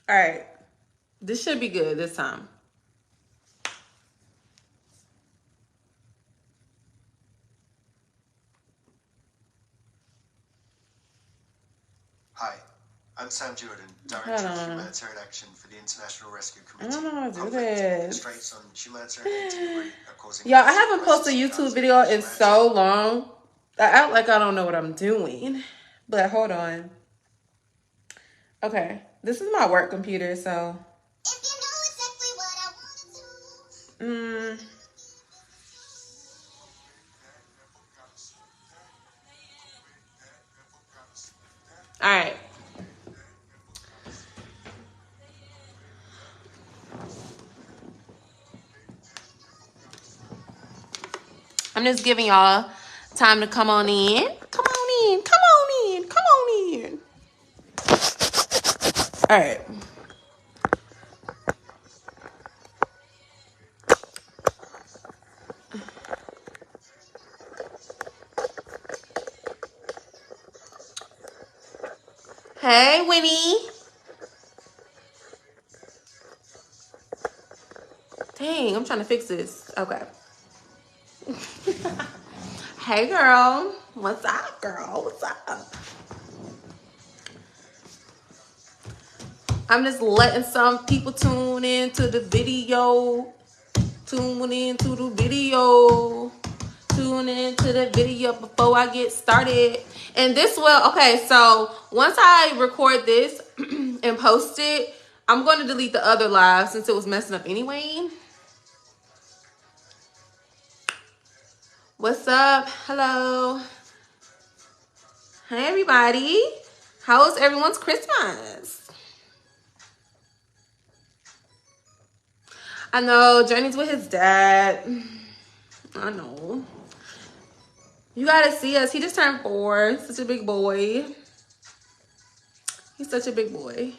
All right. This should be good this time. Hi, I'm Sam Jordan, Director of Humanitarian Action for the International Rescue Committee. I don't know how to do Conflict, this. constraints on humanitarian aid delivery are causing... Y'all, I haven't posted a YouTube video in so long. I act like I don't know what I'm doing. But hold on. Okay. This is my work computer, so... If you know exactly what I want to do. All right. I'm just giving y'all time to come on in. Come on in. Come on in. Come on in. All right. Hey, Winnie. Dang, I'm trying to fix this. Okay. Hey, girl. What's up, girl? What's up? I'm just letting some people tune into the video. Tune into the video. Tune into the video before I get started. And this will, okay, so once I record this and post it, I'm going to delete the other live since it was messing up anyway. What's up? Hello. Hey, everybody. How was everyone's Christmas? I know, Journey's with his dad. I know. You gotta see us. He just turned 4. Such a big boy. He's such a big boy.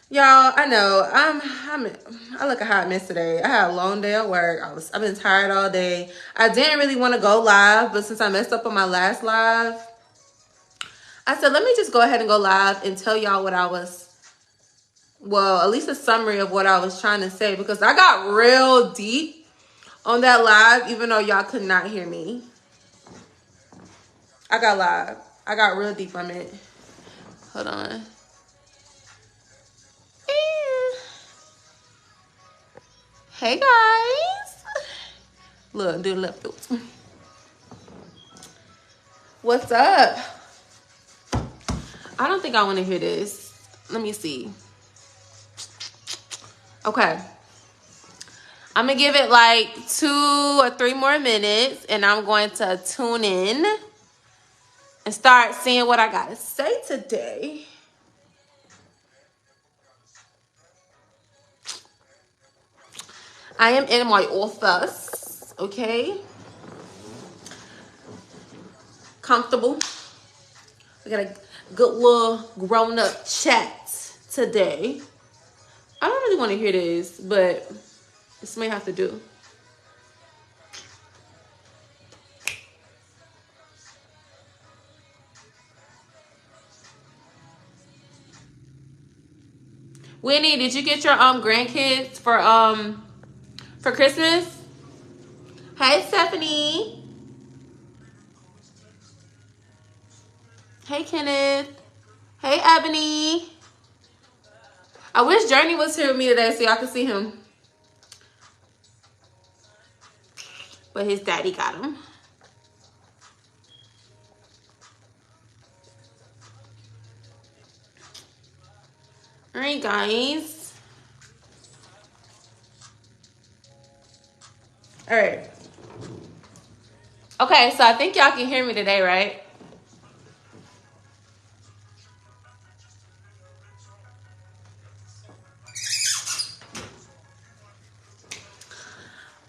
Y'all, I know. I look a hot mess today. I had a long day at work. I've been tired all day. I didn't really want to go live, but since I messed up on my last live, I said, let me just go ahead and go live and tell y'all what I was, well, at least a summary of what I was trying to say, because I got real deep on that live, even though y'all could not hear me. I got real deep on it. Hold on. Hey, guys. Look, do the left foot. What's up? I don't think I want to hear this. Let me see. Okay. I'm going to give it like 2 or 3 more minutes, and I'm going to tune in and start seeing what I got to say today. I am in my office, okay? Comfortable. We got a good little grown-up chat today. I don't really want to hear this, but this may have to do. Winnie, did you get your grandkids for Christmas? Hey, Stephanie. Hey, Kenneth. Hey, Ebony. I wish Journey was here with me today so y'all could see him. But his daddy got him. All right, guys. All right. Okay, so I think y'all can hear me today, right?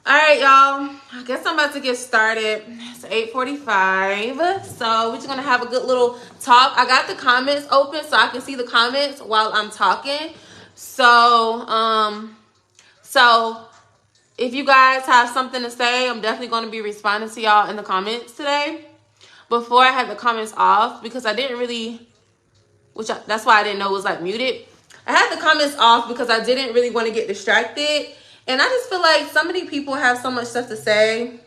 All right, y'all. I guess I'm about to get started. It's 8:45. So we're just going to have a good little talk. I got the comments open so I can see the comments while I'm talking. So if you guys have something to say, I'm definitely going to be responding to y'all in the comments today. Before I had the comments off because I didn't really, that's why I didn't know it was like muted. I had the comments off because I didn't really want to get distracted. And I just feel like so many people have so much stuff to say.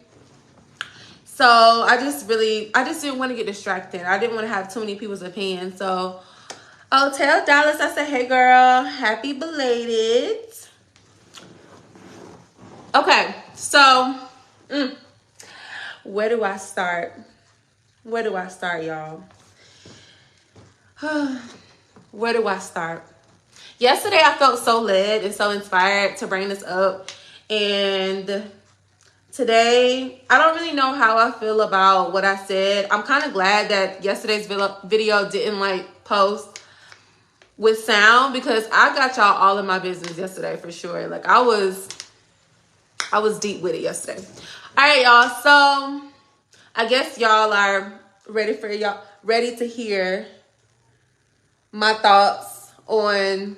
So I just didn't want to get distracted. I didn't want to have too many people's opinions. So, oh, tell Dallas I said, hey girl, happy belated. Okay, so where do I start? Where do I start, y'all? Where do I start? Yesterday, I felt so led and so inspired to bring this up. And today, I don't really know how I feel about what I said. I'm kind of glad that yesterday's video didn't like post with sound, because I got y'all all in my business yesterday for sure. Like I was deep with it yesterday. All right, y'all. So I guess y'all are ready to hear my thoughts on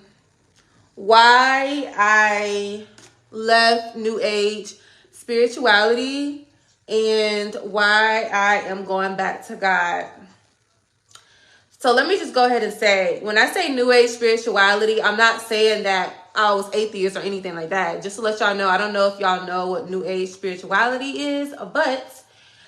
why I left New Age spirituality and why I am going back to God. So let me just go ahead and say, when I say New Age spirituality, I'm not saying that I was atheist or anything like that. Just to let y'all know, I don't know if y'all know what New Age spirituality is, but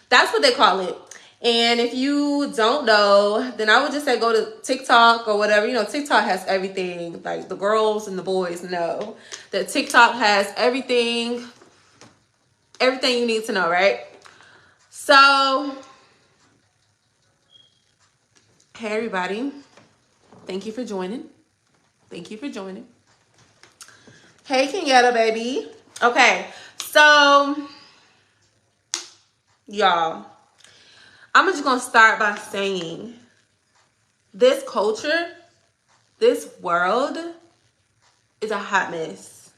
that's what they call it. And if you don't know, then I would just say go to TikTok or whatever. You know, TikTok has everything. Like the girls and the boys know that TikTok has everything you need to know, right? So, hey everybody. Thank you for joining. Hey Kenyatta, baby. Okay, so y'all, I'm just gonna start by saying this culture, this world is a hot mess.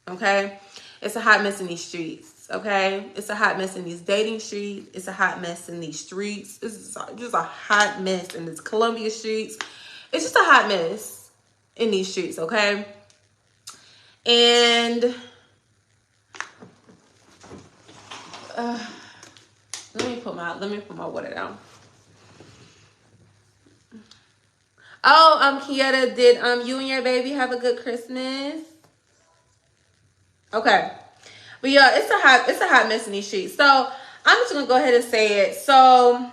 Okay, it's a hot mess in these streets. Okay, it's a hot mess in these dating streets. It's a hot mess in these streets. It's just a hot mess in these Columbia streets. It's just a hot mess in these streets. Okay, and let me put my water down. Oh, Kieta, did you and your baby have a good Christmas? Okay. But yeah, it's a hot mess in these streets. So I'm just gonna go ahead and say it. So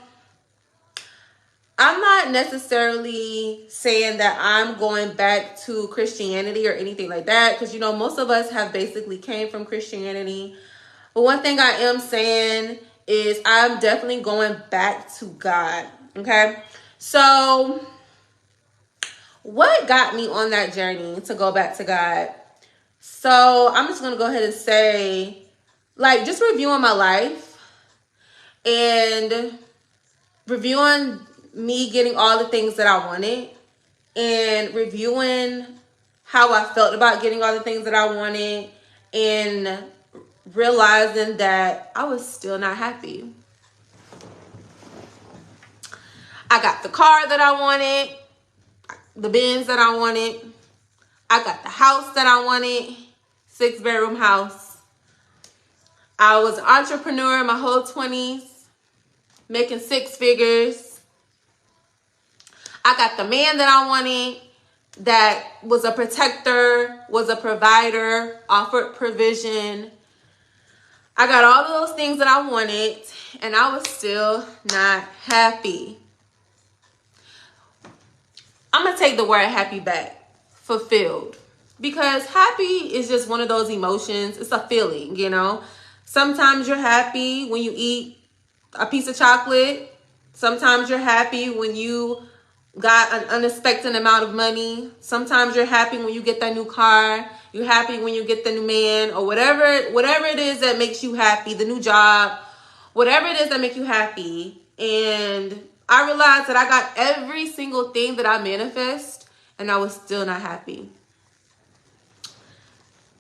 I'm not necessarily saying that I'm going back to Christianity or anything like that, because you know most of us have basically came from Christianity. But one thing I am saying is I'm definitely going back to God. Okay. So what got me on that journey to go back to God? So I'm just going to go ahead and say, like, just reviewing my life and reviewing me getting all the things that I wanted and reviewing how I felt about getting all the things that I wanted and realizing that I was still not happy. I got the car that I wanted, the Benz that I wanted. I got the house that I wanted, 6-bedroom house. I was an entrepreneur my whole 20s, making 6 figures. I got the man that I wanted, that was a protector, was a provider, offered provision. I got all of those things that I wanted, and I was still not happy. I'm going to take the word happy back. Fulfilled. Because happy is just one of those emotions. It's a feeling, you know. Sometimes you're happy when you eat a piece of chocolate. Sometimes you're happy when you got an unexpected amount of money. Sometimes you're happy when you get that new car. You're happy when you get the new man, or whatever it is that makes you happy, the new job, whatever it is that makes you happy. And I realized that I got every single thing that I manifest, and I was still not happy.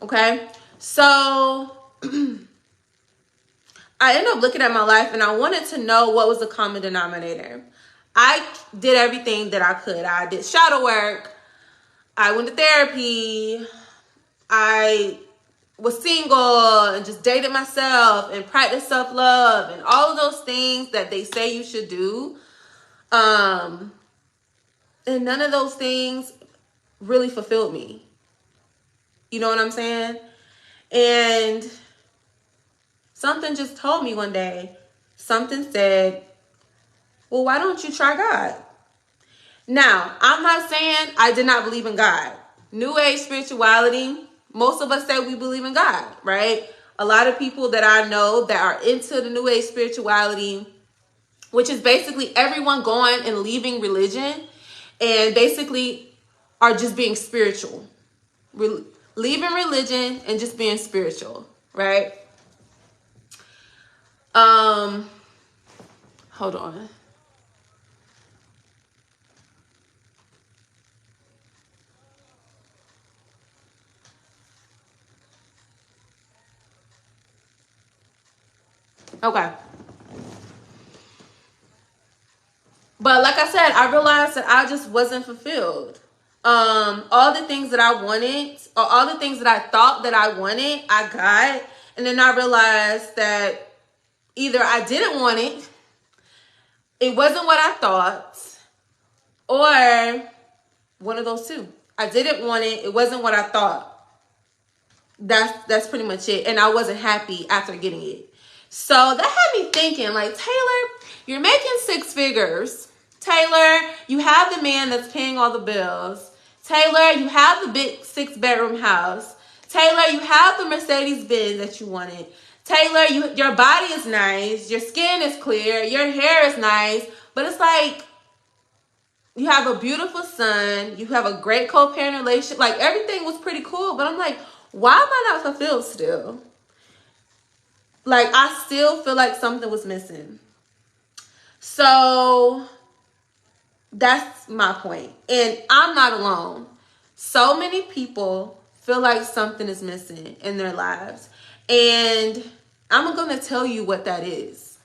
Okay? So I ended up looking at my life, and I wanted to know what was the common denominator. I did everything that I could. I did shadow work. I went to therapy. I was single and just dated myself and practiced self-love and all of those things that they say you should do. And none of those things really fulfilled me. You know what I'm saying? And something just told me one day, something said, well, why don't you try God? Now, I'm not saying I did not believe in God. New Age spirituality, most of us say we believe in God, right? A lot of people that I know that are into the New Age spirituality, which is basically everyone going and leaving religion and basically are just being spiritual. Leaving religion and just being spiritual, right? Hold on. Okay. But like I said, I realized that I just wasn't fulfilled. All the things that I wanted, or all the things that I thought that I wanted, I got. And then I realized that either I didn't want it wasn't what I thought, or one of those two. I didn't want it wasn't what I thought. That's pretty much it. And I wasn't happy after getting it. So that had me thinking, like, Taylor, you're making 6 figures. Taylor, you have the man that's paying all the bills. Taylor, you have the big 6-bedroom house. Taylor, you have the Mercedes Benz that you wanted. Taylor, your body is nice. Your skin is clear. Your hair is nice. But it's like, you have a beautiful son. You have a great co-parent relationship. Like, everything was pretty cool. But I'm like, why am I not fulfilled still? Like, I still feel like something was missing. So that's my point. And I'm not alone. So many people feel like something is missing in their lives. And I'm going to tell you what that is.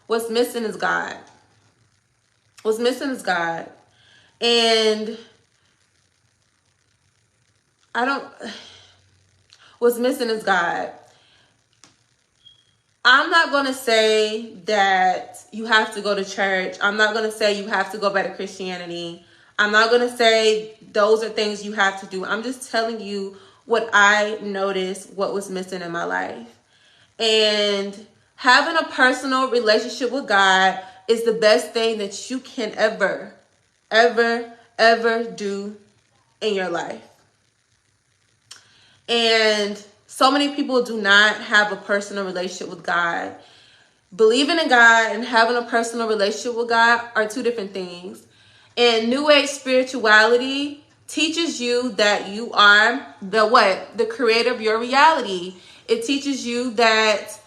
What's missing is God. What's missing is God. And what's missing is God. I'm not going to say that you have to go to church. I'm not going to say you have to go back to Christianity. I'm not going to say those are things you have to do. I'm just telling you what I noticed, what was missing in my life. And having a personal relationship with God is the best thing that you can ever do in your life. And so many people do not have a personal relationship with God. Believing in God and having a personal relationship with God are 2 different things. And New Age spirituality teaches you that you are the creator of your reality. It teaches you that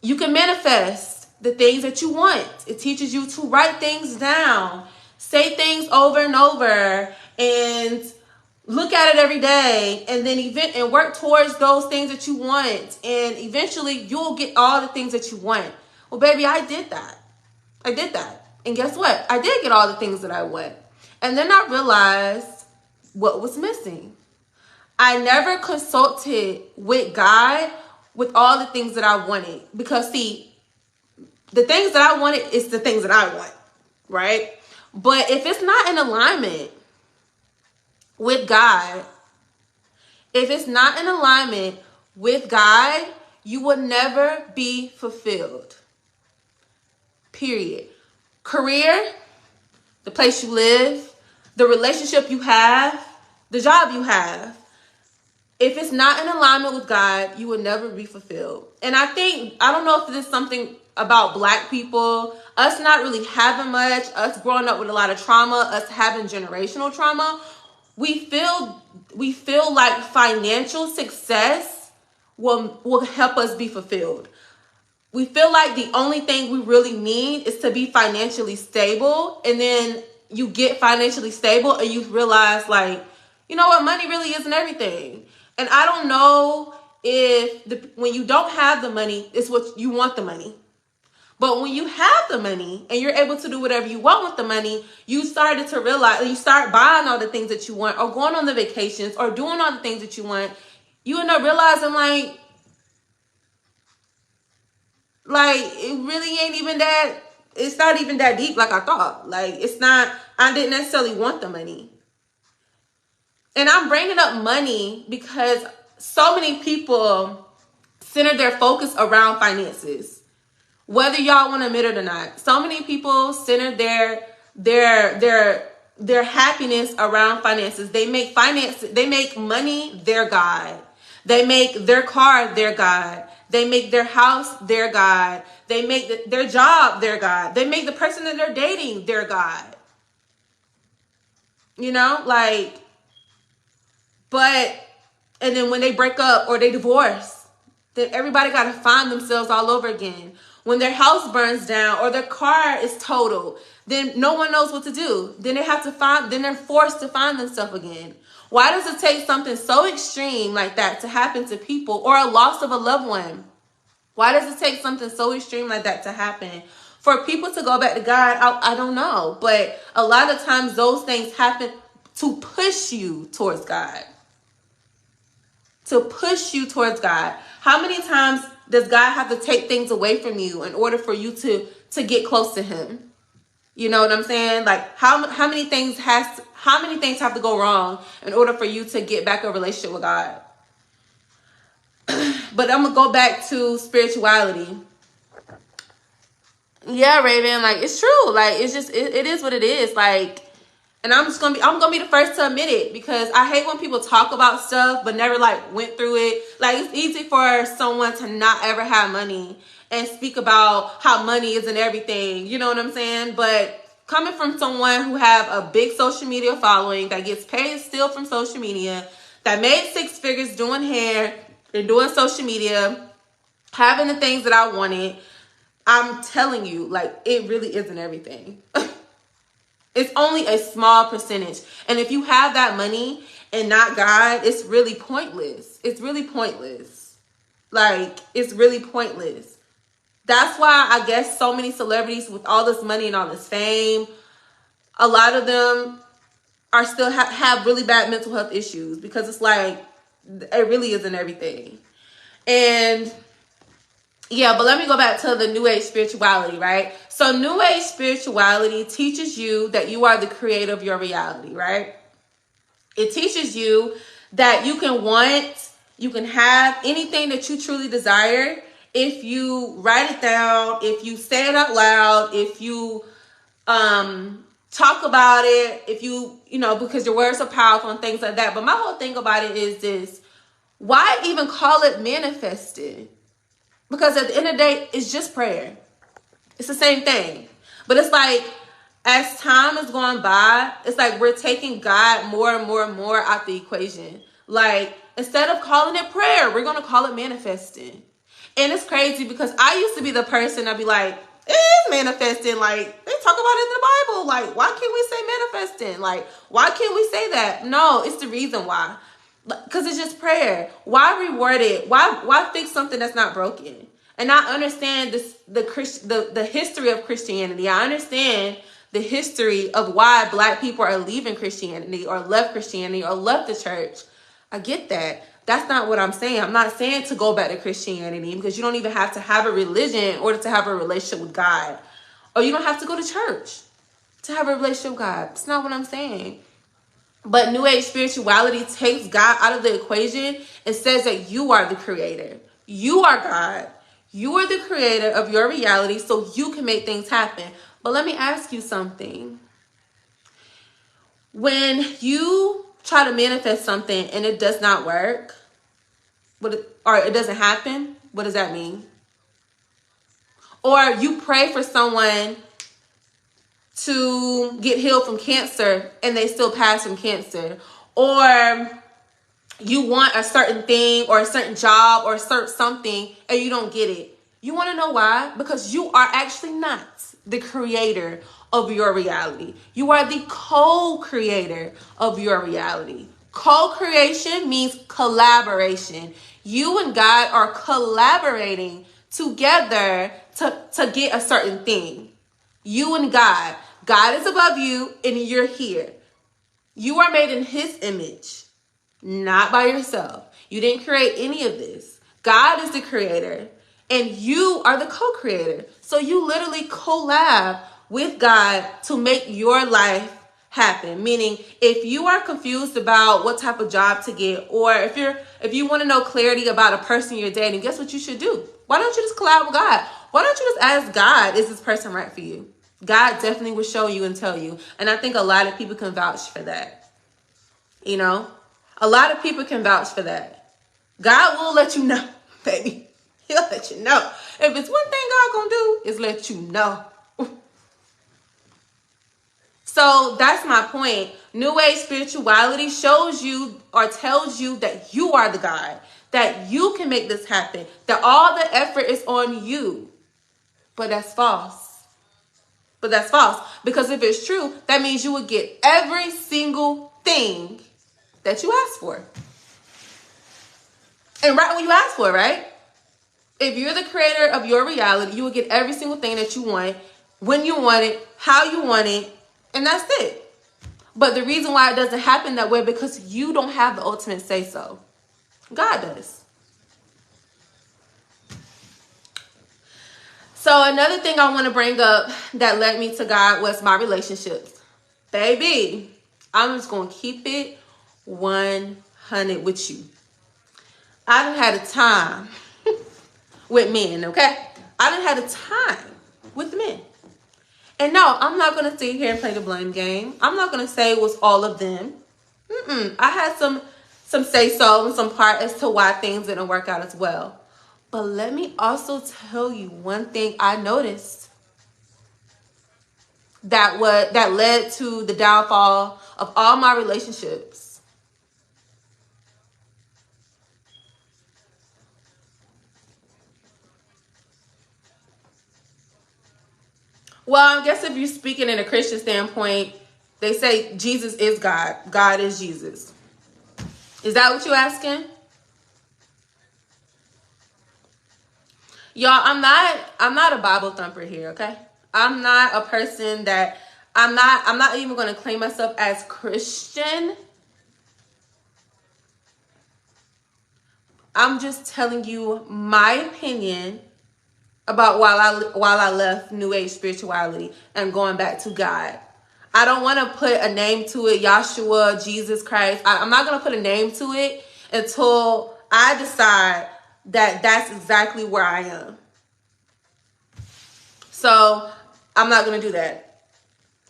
you can manifest the things that you want. It teaches you to write things down, say things over and over, and look at it every day, and then work towards those things that you want. And eventually you'll get all the things that you want. Well, baby, I did that. And guess what? I did get all the things that I want. And then I realized what was missing. I never consulted with God with all the things that I wanted. Because, see, the things that I wanted is the things that I want, right? But if it's not in alignment with God, you will never be fulfilled. Period. Career, the place you live, the relationship you have, the job you have. If it's not in alignment with God, you will never be fulfilled. And I don't know if this is something about Black people, us not really having much, us growing up with a lot of trauma, us having generational trauma. We feel like financial success will help us be fulfilled. We feel like the only thing we really need is to be financially stable. And then you get financially stable and you realize, like, you know what, money really isn't everything. And I don't know if when you don't have the money, it's what you want the money. But when you have the money and you're able to do whatever you want with the money, you started to realize, you start buying all the things that you want, or going on the vacations, or doing all the things that you want. You end up realizing, like it really ain't even that, it's not even that deep like I thought. Like, it's not, I didn't necessarily want the money. And I'm bringing up money because so many people center their focus around finances. Whether y'all want to admit it or not, so many people center their happiness around finances. They make money their God. They make their car their God. They make their house their God. They make their job their God. They make the person that they're dating their God. You know, like, and then when they break up or they divorce, then everybody got to find themselves all over again. When their house burns down or their car is totaled, then no one knows what to do. Then they're forced to find themselves again. Why does it take something so extreme like that to happen to people, or a loss of a loved one? Why does it take something so extreme like that to happen for people to go back to God? I don't know. But a lot of times those things happen to push you towards God. To push you towards God. How many times does God have to take things away from you in order for you to get close to him? You know what I'm saying? Like how many things have to go wrong in order for you to get back a relationship with God? But I'm gonna go back to spirituality. Yeah, Raven, like it's true. Like it's just it is what it is. Like, and I'm gonna be the first to admit it, because I hate when people talk about stuff but never like went through it. Like it's easy for someone to not ever have money and speak about how money isn't everything. You know what I'm saying? But coming from someone who have a big social media following, that gets paid still from social media, that made 6 figures doing hair and doing social media, having the things that I wanted, I'm telling you, like, it really isn't everything. It's only a small percentage. And if you have that money and not God, it's really pointless. It's really pointless. Like, it's really pointless. That's why I guess so many celebrities with all this money and all this fame, a lot of them are still have really bad mental health issues, because it's like, it really isn't everything. And yeah, but let me go back to the New Age spirituality, right? So New Age spirituality teaches you that you are the creator of your reality, right? It teaches you that you can have anything that you truly desire if you write it down, if you say it out loud, if you talk about it, if you know, because your words are powerful and things like that. But my whole thing about it is this: why even call it manifested? Because at the end of the day, it's just prayer. It's the same thing. But it's like, as time is going by, it's like we're taking God more and more and more out the equation. Like, instead of calling it prayer, we're going to call it manifesting. And it's crazy, because I used to be the person that'd be like, it is manifesting. Like, they talk about it in the Bible. Like, why can't we say manifesting? Like, why can't we say that? No, it's the reason why. Because it's just prayer. Why reword it? Why fix something that's not broken? And I understand the history of Christianity. I understand the history of why Black people are leaving Christianity, or left Christianity, or left the church. I get that. That's not what I'm saying. I'm not saying to go back to Christianity, because you don't even have to have a religion in order to have a relationship with God. Or you don't have to go to church to have a relationship with God. That's not what I'm saying. But New Age spirituality takes God out of the equation and says that you are the creator. You are God. You are the creator of your reality, so you can make things happen. But let me ask you something. When you try to manifest something and it does not work, or it doesn't happen, what does that mean? Or you pray for someone to get healed from cancer and they still pass from cancer. Or you want a certain thing or a certain job or a certain something and you don't get it. You want to know why? Because you are actually not the creator of your reality. You are the co-creator of your reality. Co-creation means collaboration. You and God are collaborating together to get a certain thing. You and God. God is above you and you're here. You are made in his image, not by yourself. You didn't create any of this. God is the creator and you are the co-creator. So you literally collab with God to make your life happen. Meaning, if you are confused about what type of job to get, or if you want to know clarity about a person you're dating, guess what you should do? Why don't you just collab with God? Why don't you just ask God, is this person right for you? God definitely will show you and tell you. And I think a lot of people can vouch for that. You know, a lot of people can vouch for that. God will let you know, baby. He'll let you know. If it's one thing God gonna do, is let you know. So that's my point. New Age spirituality shows you or tells you that you are the God, that you can make this happen, that all the effort is on you. But that's false. Because if it's true, that means you would get every single thing that you asked for. And right when you ask for it, right? If you're the creator of your reality, you will get every single thing that you want, when you want it, how you want it, and that's it. But the reason why it doesn't happen that way, because you don't have the ultimate say so. God does. So another thing I want to bring up that led me to God was my relationships. Baby, I'm just going to keep it 100 with you. I done had a time with men, okay? I done had a time with men. And no, I'm not going to sit here and play the blame game. I'm not going to say it was all of them. I had some say-so and some part as to why things didn't work out as well. But let me also tell you one thing I noticed that led to the downfall of all my relationships. Well, I guess if you're speaking in a Christian standpoint, they say Jesus is God. God is Jesus. Is that what you're asking? Y'all, I'm not a Bible thumper here, okay? I'm not a person that I'm not even going to claim myself as Christian. I'm just telling you my opinion about while I left New Age spirituality and going back to God. I don't want to put a name to it, Yahshua, Jesus Christ. I'm not going to put a name to it until I decide that that's exactly where I am. So I'm not going to do that.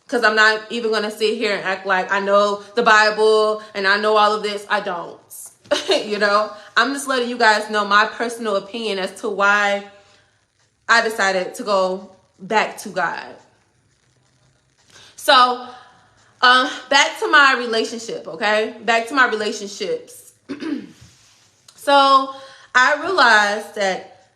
Because I'm not even going to sit here and act like I know the Bible and I know all of this. I don't. You know, I'm just letting you guys know my personal opinion as to why I decided to go back to God. So, back to my relationship, okay? Back to my relationships. So, I realized that,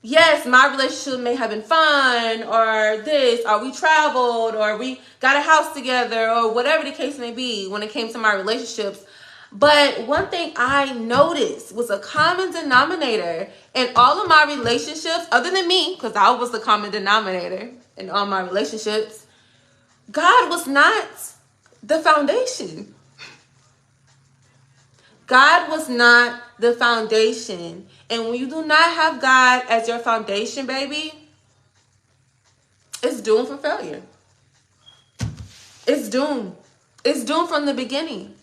yes, my relationship may have been fun, or this, or we traveled, or we got a house together, or whatever the case may be when it came to my relationships. But one thing I noticed was a common denominator in all of my relationships, other than me, because I was the common denominator in all my relationships. God was not the foundation. God was not the foundation. And when you do not have God as your foundation, baby, it's doomed for failure. It's doomed. It's doomed from the beginning.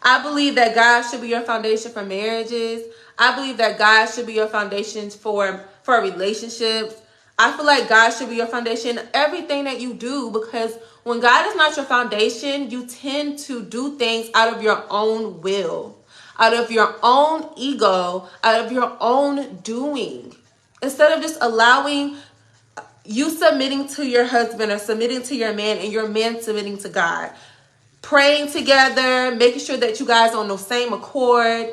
I believe that God should be your foundation for marriages. I believe that God should be your foundation for relationships. I feel like God should be your foundation in everything that you do, because when God is not your foundation, you tend to do things out of your own will, out of your own ego, out of your own doing. Instead of just allowing you submitting to your husband or submitting to your man and your man submitting to God. Praying together, making sure that you guys are on the same accord.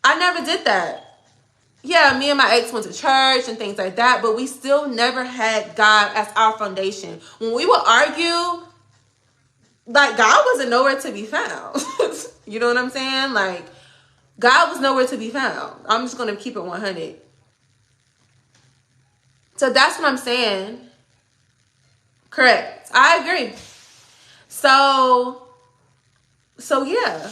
I never did that. Yeah, me and my ex went to church and things like that, but we still never had God as our foundation. When we would argue, like, God wasn't nowhere to be found. You know what I'm saying? Like, God was nowhere to be found. I'm just going to keep it 100. So that's what I'm saying. Correct. I agree. So yeah,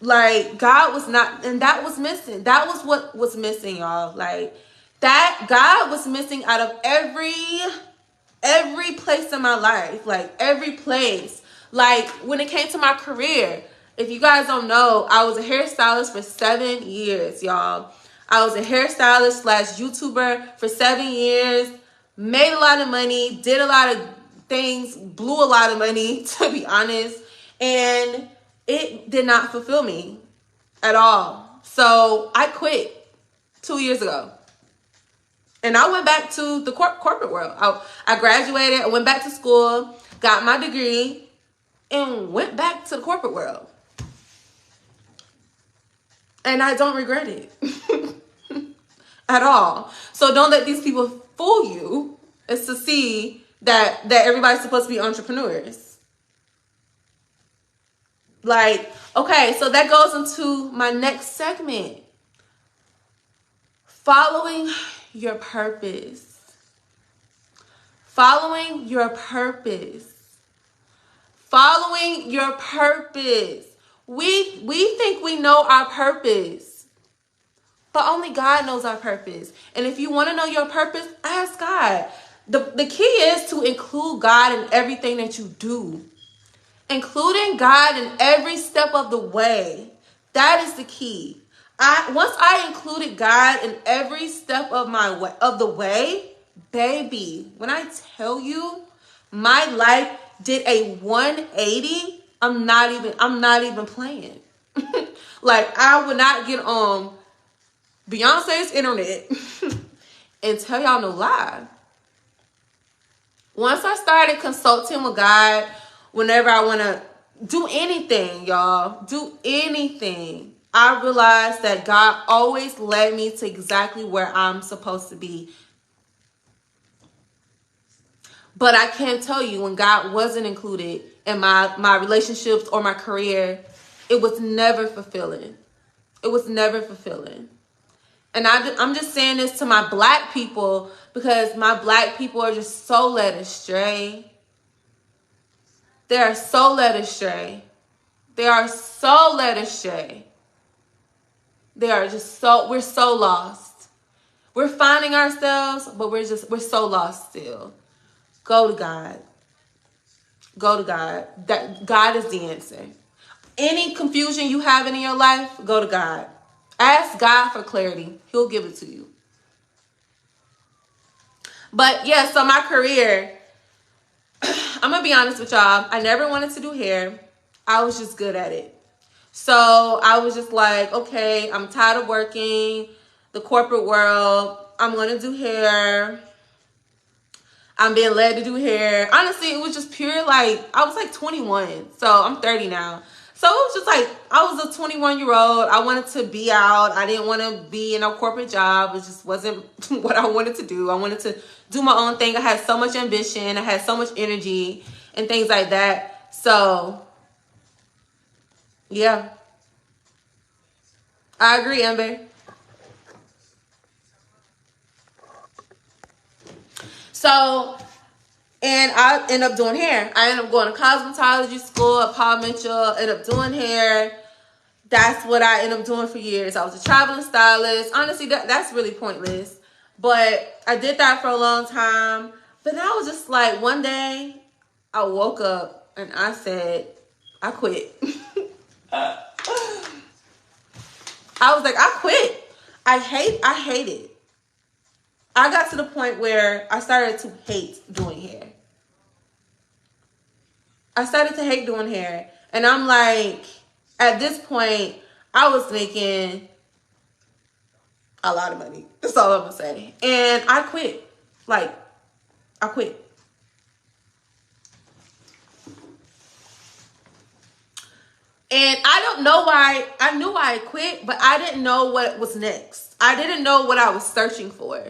like, God was not, and that was missing. That was what was missing, y'all. Like, that God was missing out of every place in my life, like every place. Like, when it came to my career, if you guys don't know, I was a hairstylist for 7 years, y'all. I was a hairstylist / YouTuber for 7 years. Made a lot of money. Did a lot of things. Blew a lot of money, to be honest. And it did not fulfill me at all. So I quit 2 years ago. And I went back to the corporate world. I graduated. I went back to school. Got my degree. And went back to the corporate world. And I don't regret it. At all. So don't let these people fool you. It's to see that everybody's supposed to be entrepreneurs. Like, okay, so that goes into my next segment. Following your purpose. Following your purpose. Following your purpose. We think we know our purpose. But only God knows our purpose. And if you want to know your purpose, ask God. The key is to include God in everything that you do. Including God in every step of the way. That is the key. Once I included God in every step of the way, baby, when I tell you my life did a 180, I'm not even playing. Like, I would not get on Beyonce's internet and tell y'all no lie. Once I started consulting with God, whenever I want to do anything, y'all, do anything, I realized that God always led me to exactly where I'm supposed to be. But I can't tell you, when God wasn't included in my relationships or my career, it was never fulfilling. It was never fulfilling. And I'm just saying this to my black people because my black people are just so led astray. They are so led astray. They are so led astray. We're so lost. We're finding ourselves, but we're so lost still. Go to God. Go to God. God is the answer. Any confusion you have in your life, go to God. Ask God for clarity. He'll give it to you. But yeah, so my career, I'm going to be honest with y'all. I never wanted to do hair. I was just good at it. So I was just like, okay, I'm tired of working the corporate world. I'm going to do hair. I'm being led to do hair. Honestly, it was just pure, like, I was like 21. So I'm 30 now. So it was just like, I was a 21-year-old. I wanted to be out. I didn't want to be in a corporate job. It just wasn't what I wanted to do. I wanted to do my own thing. I had so much ambition. I had so much energy and things like that. So, yeah. I agree, Amber. So, and I end up doing hair. I end up going to cosmetology school at Paul Mitchell, end up doing hair. That's what I end up doing for years. I was a traveling stylist. Honestly, that's really pointless. But I did that for a long time. But then I was just like, one day, I woke up and I said, I quit. I was like, I quit. I hate it. I got to the point where I started to hate doing hair. I started to hate doing hair. And I'm like, at this point, I was making a lot of money. That's all I'm going to say. And I quit. Like, I quit. And I don't know why. I knew I quit, but I didn't know what was next. I didn't know what I was searching for.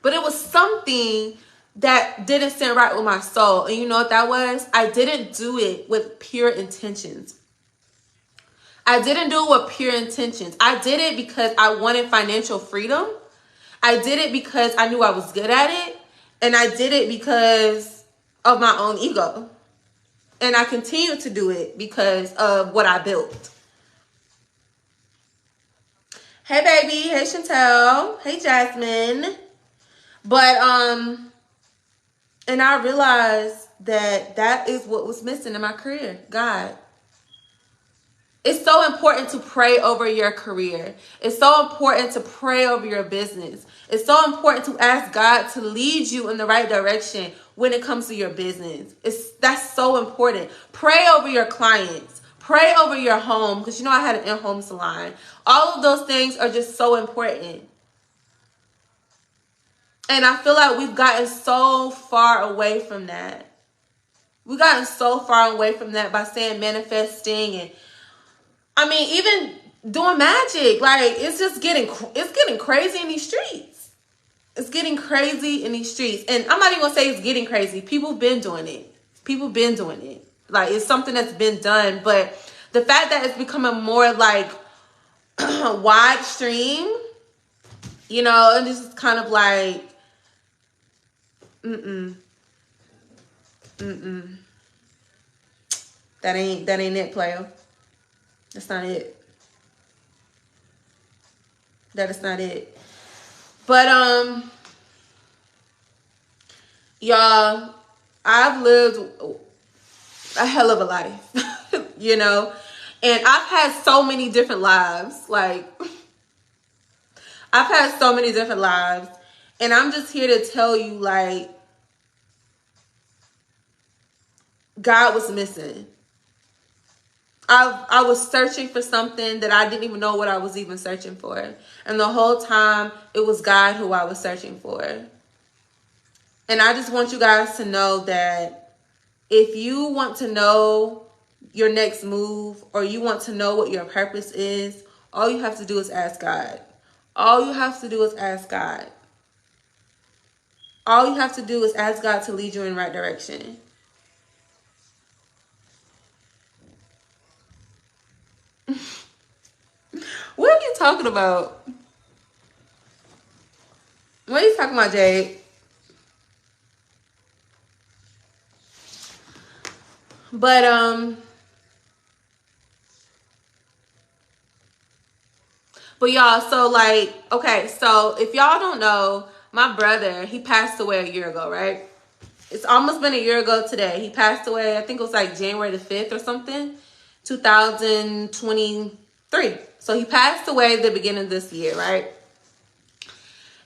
But it was something that didn't sit right with my soul. And you know what that was? I didn't do it with pure intentions. I didn't do it with pure intentions. I did it because I wanted financial freedom. I did it because I knew I was good at it. And I did it because of my own ego. And I continue to do it because of what I built. Hey, baby. Hey, Chantel. Hey, Jasmine. But, And I realized that is what was missing in my career. God. It's so important to pray over your career. It's so important to pray over your business. It's so important to ask God to lead you in the right direction when it comes to your business. That's so important. Pray over your clients. Pray over your home, because I had an in-home salon. All of those things are just so important. And I feel like we've gotten so far away from that. We've gotten so far away from that by saying manifesting, and even doing magic. Like, it's getting crazy in these streets. It's getting crazy in these streets. And I'm not even gonna say it's getting crazy. People been doing it. Like, it's something that's been done, but the fact that it's becoming more like wide stream, and this is kind of like that ain't it, player. That's not it. That is not it. But y'all, I've lived a hell of a life, and I've had so many different lives. Like, I've had so many different lives, and I'm just here to tell you, like, God was missing. I was searching for something that I didn't even know what I was even searching for. And the whole time, it was God who I was searching for. And I just want you guys to know that if you want to know your next move, or you want to know what your purpose is, all you have to do is ask God. All you have to do is ask God. All you have to do is ask God to lead you in the right direction. What are you talking about? What are you talking about, Jade? But y'all, so like, okay, so if y'all don't know, my brother, he passed away a year ago, right? It's almost been a year ago today. He passed away, I think it was like January the 5th or something, 2023. So he passed away at the beginning of this year, right?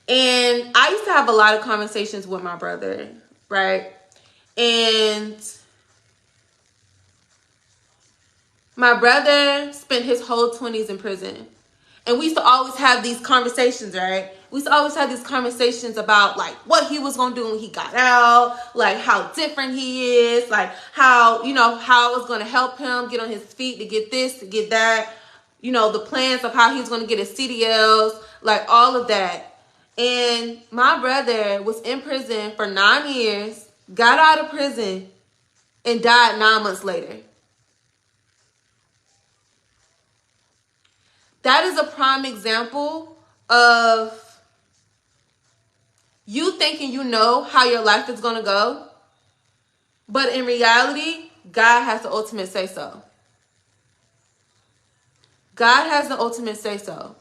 And I used to have a lot of conversations with my brother, right? And my brother spent his whole 20s in prison. And we used to always have these conversations, right? We used to always have these conversations about, like, what he was going to do when he got out, like, how different he is, like, how, how it was going to help him get on his feet to get this, to get that, the plans of how he was going to get his CDLs, like, all of that. And my brother was in prison for 9 years, got out of prison, and died 9 months later. That is a prime example of you thinking you know how your life is going to go. But in reality, God has the ultimate say-so. God has the ultimate say-so.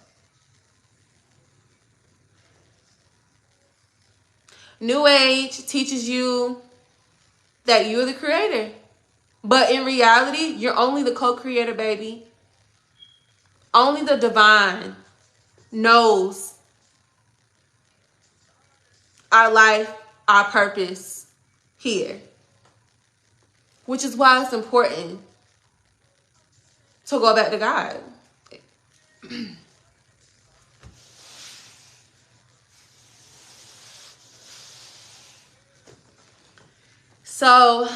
New Age teaches you that you're the creator. But in reality, you're only the co-creator, baby. Only the divine knows our life, our purpose here. Which is why it's important to go back to God. So,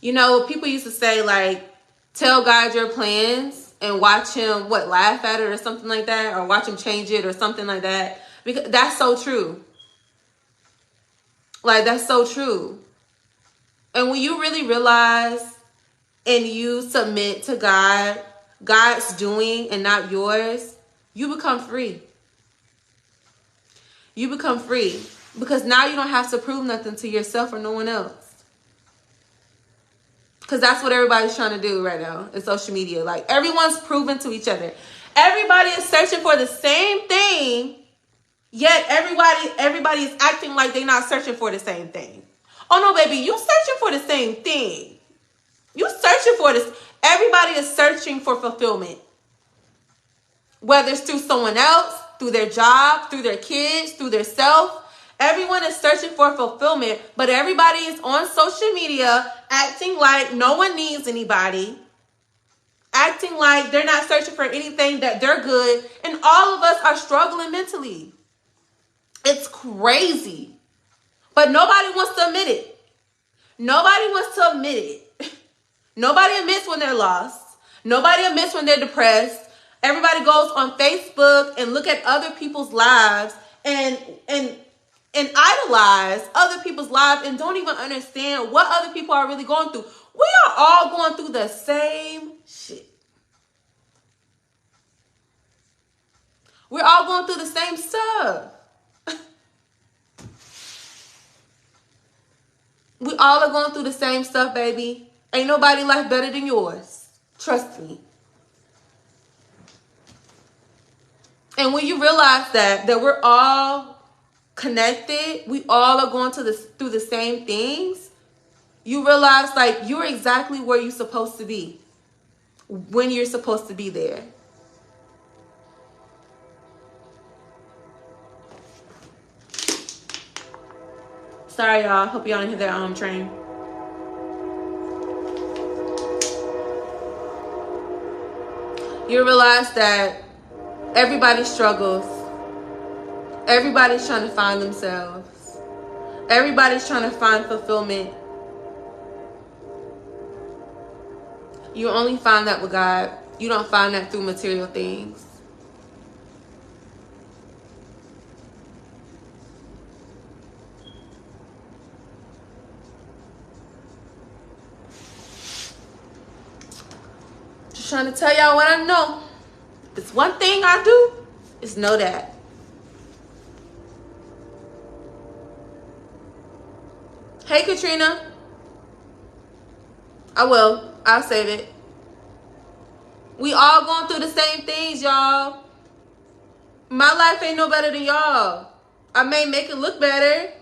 people used to say, like, tell God your plans and watch him, laugh at it or something like that, or watch him change it or something like that. Because that's so true. Like, that's so true. And when you really realize and you submit to God, God's doing and not yours, you become free. You become free. Because now you don't have to prove nothing to yourself or no one else. Because that's what everybody's trying to do right now in social media. Like, everyone's proving to each other. Everybody is searching for the same thing, Yet everybody is acting like they're not searching for the same thing. Oh no, baby, you searching for the same thing. You searching for this. Everybody is searching for fulfillment. Whether it's through someone else, through their job, through their kids, through their self. Everyone is searching for fulfillment, but everybody is on social media acting like no one needs anybody. Acting like they're not searching for anything, that they're good. And all of us are struggling mentally. It's crazy. But nobody wants to admit it. Nobody wants to admit it. Nobody admits when they're lost. Nobody admits when they're depressed. Everybody goes on Facebook and look at other people's lives and idolize other people's lives and don't even understand what other people are really going through. We are all going through the same shit. We're all going through the same stuff. We all are going through the same stuff, baby. Ain't nobody life better than yours. Trust me. And when you realize that we're all connected, we all are going through the same things, you realize like you're exactly where you're supposed to be when you're supposed to be there. Sorry, y'all. Hope y'all didn't hear that train. You realize that everybody struggles. Everybody's trying to find themselves. Everybody's trying to find fulfillment. You only find that with God. You don't find that through material things. Just trying to tell y'all what I know. If it's one thing I do, is know that. Hey, Katrina. I will. I'll save it. We all going through the same things, y'all. My life ain't no better than y'all. I may make it look better.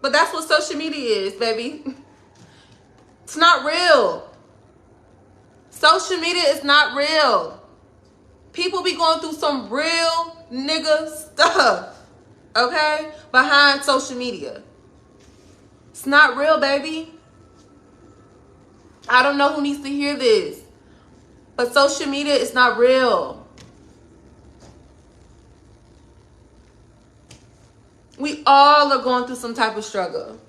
But that's what social media is, baby. It's not real. Social media is not real. People be going through some real nigga stuff. Okay? Behind social media. It's not real, baby. I don't know who needs to hear this. But social media is not real. We all are going through some type of struggle.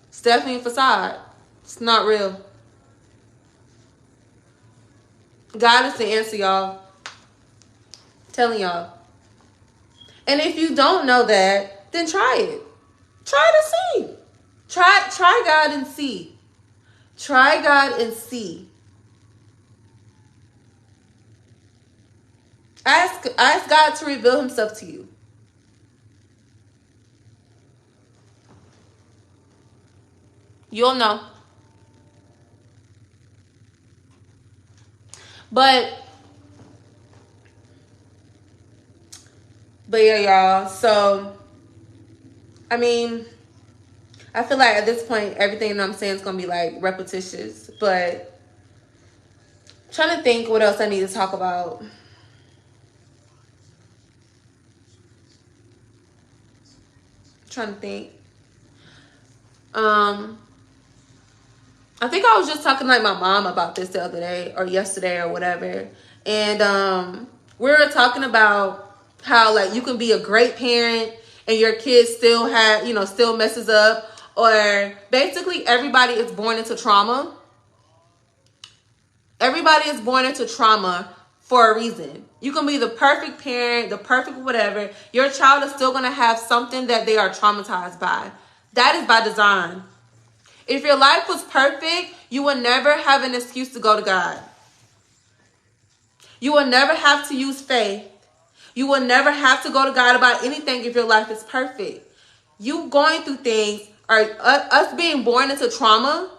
It's definitely a facade. It's not real. God is the answer, y'all. I'm telling y'all. And if you don't know that, then try it. Try to see. Try God and see. Try God and see. Ask God to reveal himself to you. You'll know. But yeah, y'all. So, I mean, I feel like at this point, everything that I'm saying is going to be like repetitious. But I'm trying to think what else I need to talk about. Trying to think. I think I was just talking to like my mom about this the other day or yesterday or whatever. And we were talking about how like you can be a great parent and your kid still still messes up, or basically everybody is born into trauma. Everybody is born into trauma for a reason. You can be the perfect parent, the perfect whatever. Your child is still going to have something that they are traumatized by. That is by design. If your life was perfect, you will never have an excuse to go to God. You will never have to use faith. You will never have to go to God about anything if your life is perfect. You going through things, or us being born into trauma,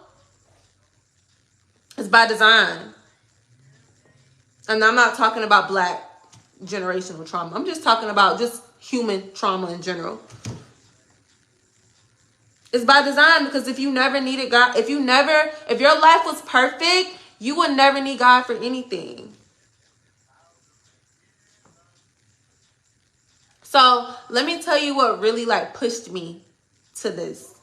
is by design. And I'm not talking about Black generational trauma. I'm just talking about just human trauma in general. It's by design, because if you never needed God, if your life was perfect, you would never need God for anything. So let me tell you what really like pushed me to this.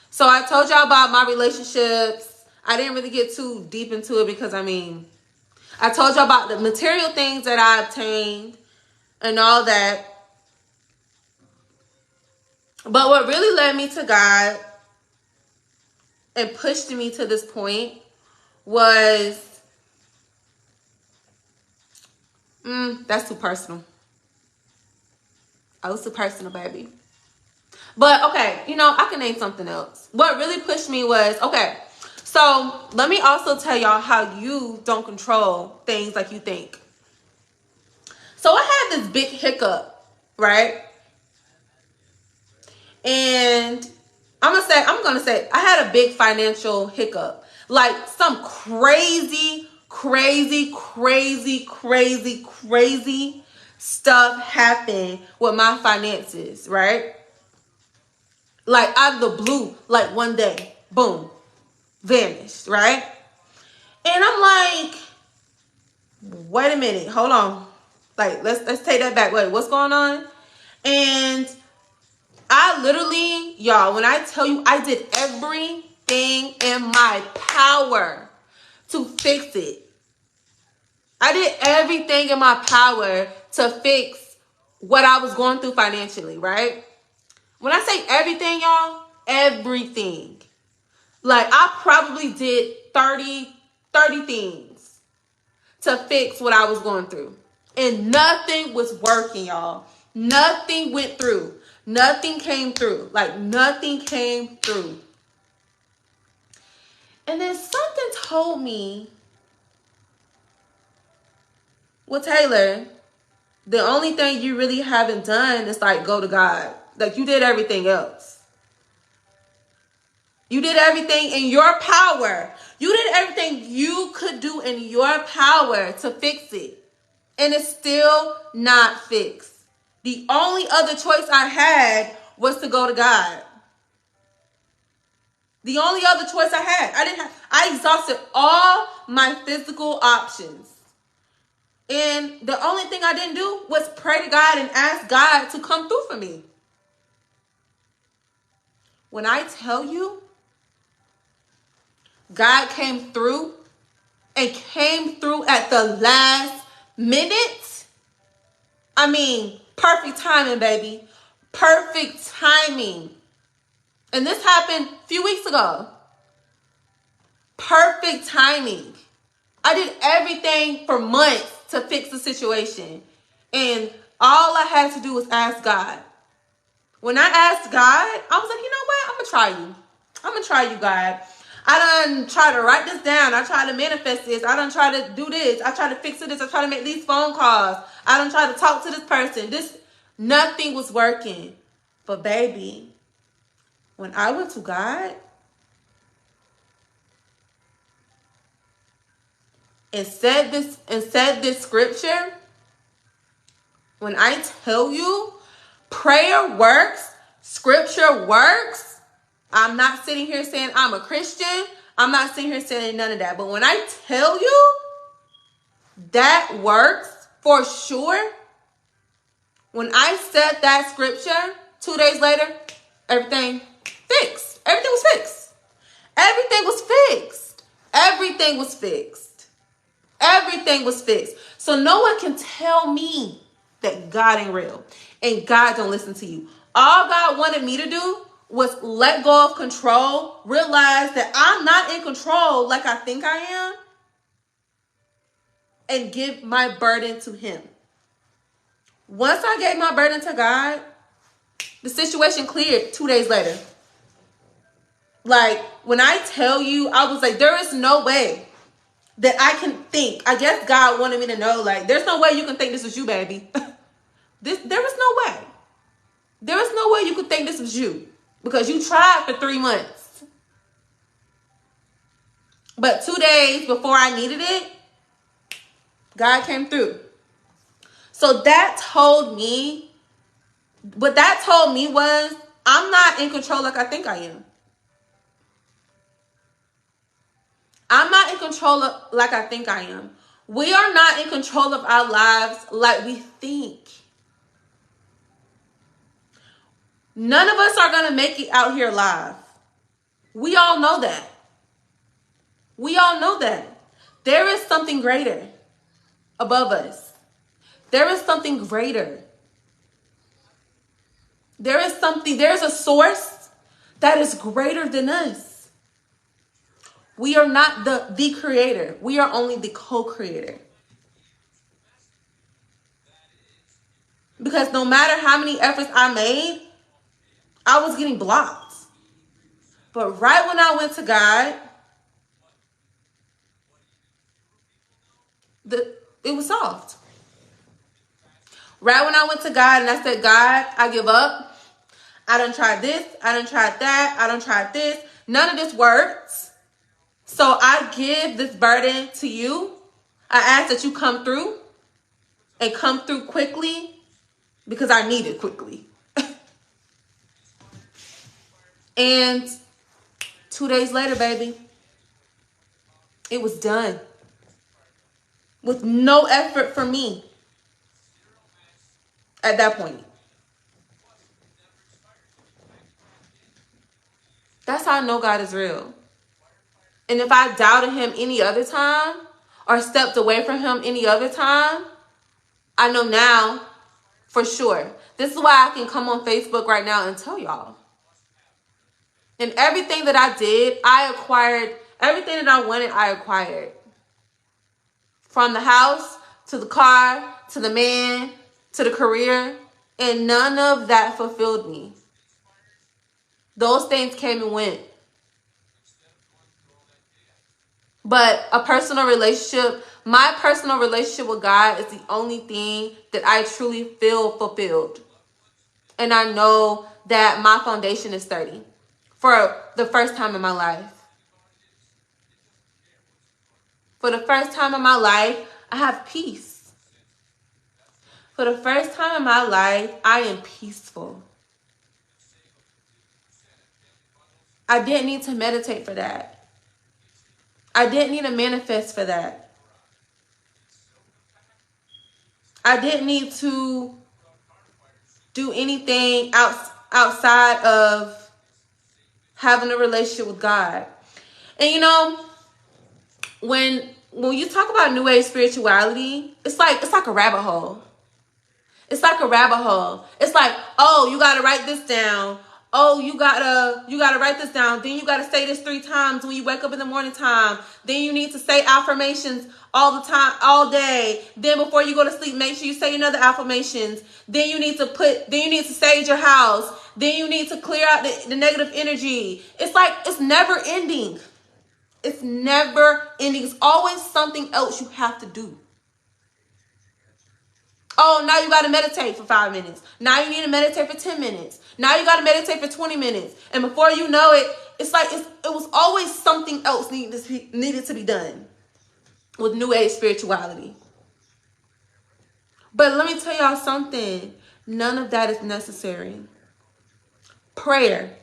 So I told y'all about my relationships. I didn't really get too deep into it because I told y'all about the material things that I obtained and all that. But what really led me to God and pushed me to this point was, that's too personal. Oh, it's too personal, baby. But okay, I can name something else. What really pushed me was, okay, so let me also tell y'all how you don't control things like you think. So I had this big hiccup, right? And I'm gonna say I had a big financial hiccup. Like some crazy stuff happened with my finances, right? Like out of the blue, like one day, boom, vanished, right? And I'm like, wait a minute, hold on. Like, let's take that back. Wait, what's going on? And I literally, y'all, when I tell you I did everything in my power to fix it. I did everything in my power to fix what I was going through financially, right? When I say everything, y'all, everything. Like, I probably did 30 things to fix what I was going through. And nothing was working, y'all. Nothing went through. Nothing came through. Like, nothing came through. And then something told me, well, Taylor, the only thing you really haven't done is, like, go to God. Like, you did everything else. You did everything in your power. You did everything you could do in your power to fix it. And it's still not fixed. The only other choice I had was to go to God. The only other choice I had. I exhausted all my physical options. And the only thing I didn't do was pray to God and ask God to come through for me. When I tell you, God came through and came through at the last minute. I mean, perfect timing, baby. Perfect timing. And this happened a few weeks ago. Perfect timing. I did everything for months to fix the situation. And all I had to do was ask God. When I asked God, I was like, you know what? I'm going to try you. I'm going to try you, God. I done try to write this down. I try to manifest this. I done try to do this. I try to fix this. I try to make these phone calls. I done try to talk to this person. Nothing was working. But baby, when I went to God and said this scripture, when I tell you prayer works, scripture works, I'm not sitting here saying I'm a Christian. I'm not sitting here saying none of that. But when I tell you that works for sure, when I said that scripture, 2 days later, everything fixed. Everything was fixed. Everything was fixed. Everything was fixed. Everything was fixed. So no one can tell me that God ain't real and God don't listen to you. All God wanted me to do was let go of control, realize that I'm not in control like I think I am, and give my burden to him. Once I gave my burden to God, the situation cleared 2 days later. Like, when I tell you, I was like, there is no way that I can think. I guess God wanted me to know, like, there's no way you can think this is you, baby. There is no way. There is no way you could think this was you. Because you tried for 3 months. But 2 days before I needed it, God came through. So that told me, what that told me was, I'm not in control like I think I am. I'm not in control like I think I am. We are not in control of our lives like we think. None of us are going to make it out here alive. We all know that. We all know that. There is something greater above us. There is something greater. There's a source that is greater than us. We are not the creator. We are only the co-creator. Because no matter how many efforts I made, I was getting blocked. But right when I went to God, it was solved. Right when I went to God and I said, God, I give up. I done tried this. I done tried that. I done tried this. None of this works. So I give this burden to you. I ask that you come through and come through quickly because I need it quickly. And 2 days later, baby, it was done. With no effort from me at that point. That's how I know God is real. And if I doubted him any other time or stepped away from him any other time, I know now for sure. This is why I can come on Facebook right now and tell y'all. And everything that I did, I acquired. Everything that I wanted, I acquired. From the house, to the car, to the man, to the career. And none of that fulfilled me. Those things came and went. But a personal relationship, my personal relationship with God is the only thing that I truly feel fulfilled. And I know that my foundation is sturdy for the first time in my life. For the first time in my life, I have peace. For the first time in my life, I am peaceful. I didn't need to meditate for that. I didn't need to manifest for that. I didn't need to do anything outside of having a relationship with God. And you know, when you talk about New Age spirituality, it's like a rabbit hole. It's like a rabbit hole. It's like, oh, you gotta write this down. Oh, you gotta write this down. Then you gotta say this 3 times when you wake up in the morning time. Then you need to say affirmations all the time, all day. Then before you go to sleep, make sure you say another affirmations. Then you need to sage your house. Then you need to clear out the negative energy. It's like, it's never ending. It's never ending. It's always something else you have to do. Oh, now you got to meditate for 5 minutes. Now you need to meditate for 10 minutes. Now you got to meditate for 20 minutes. And before you know it, it's like it was always something else needed to be done with New Age spirituality. But let me tell y'all something. None of that is necessary. Prayer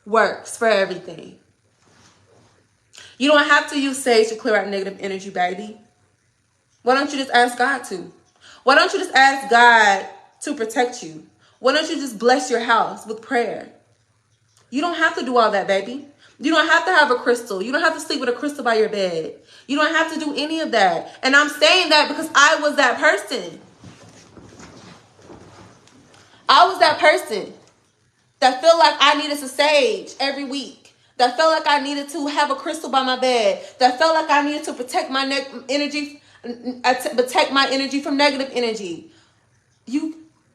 works for everything. You don't have to use sage to clear out negative energy, baby. Why don't you just ask God to? Why don't you just ask God to protect you? Why don't you just bless your house with prayer? You don't have to do all that, baby. You don't have to have a crystal. You don't have to sleep with a crystal by your bed. You don't have to do any of that. And I'm saying that because I was that person. I was that person that felt like I needed to sage every week. That felt like I needed to have a crystal by my bed. That felt like I needed to protect my energy from negative energy.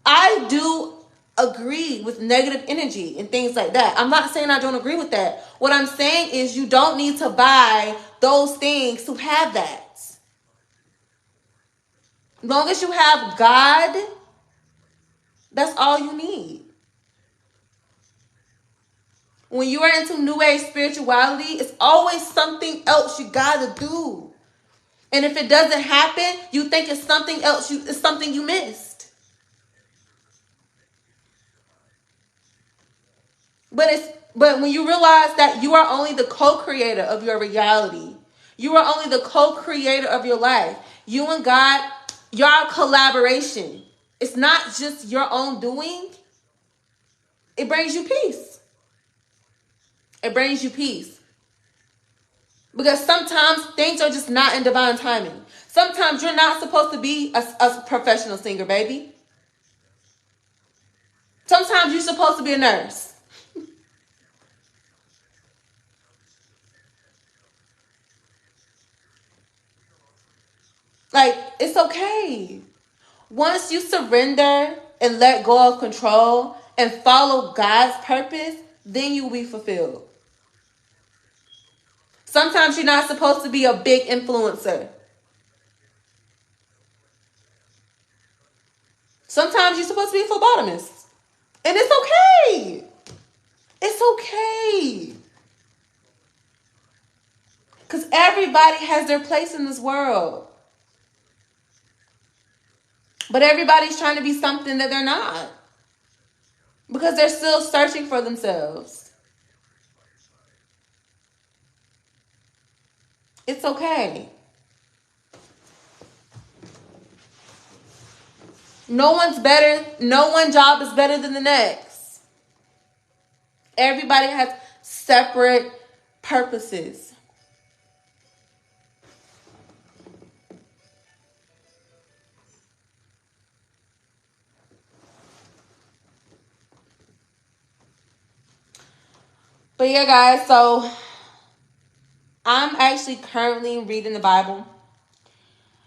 I do agree with negative energy and things like that. I'm not saying I don't agree with that. What I'm saying is you don't need to buy those things to have that. As long as you have God, that's all you need. When you are into New Age spirituality, it's always something else you gotta do. And if it doesn't happen, you think it's something else. It's something you missed. But when you realize that you are only the co-creator of your reality, you are only the co-creator of your life. You and God, your collaboration. It's not just your own doing. It brings you peace. It brings you peace. Because sometimes things are just not in divine timing. Sometimes you're not supposed to be a professional singer, baby. Sometimes you're supposed to be a nurse. Like, it's okay. Once you surrender and let go of control and follow God's purpose, then you will be fulfilled. Sometimes you're not supposed to be a big influencer. Sometimes you're supposed to be a phlebotomist. And it's okay. It's okay. Because everybody has their place in this world. But everybody's trying to be something that they're not. Because they're still searching for themselves. It's okay. No one's better. No one job is better than the next. Everybody has separate purposes. But yeah, guys, so I'm actually currently reading the Bible.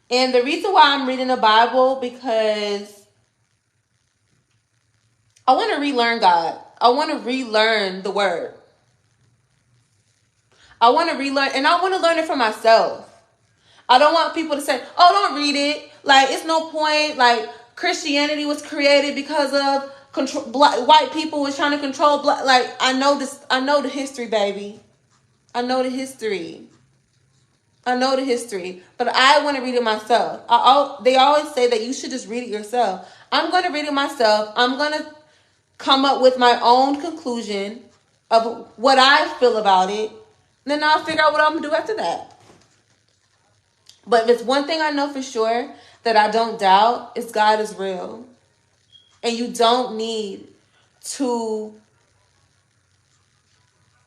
And the reason why I'm reading the Bible, because I want to relearn God. I want to relearn the word. I want to relearn, and I want to learn it for myself. I don't want people to say, oh, don't read it. Like, it's no point. Like, Christianity was created because of white people was trying to control black. Like, I know this. I know the history, baby. I know the history. I know the history. But I want to read it myself. They always say that you should just read it yourself. I'm going to read it myself. I'm going to come up with my own conclusion of what I feel about it. Then I'll figure out what I'm going to do after that. But if it's one thing I know for sure that I don't doubt, is God is real. And you don't need to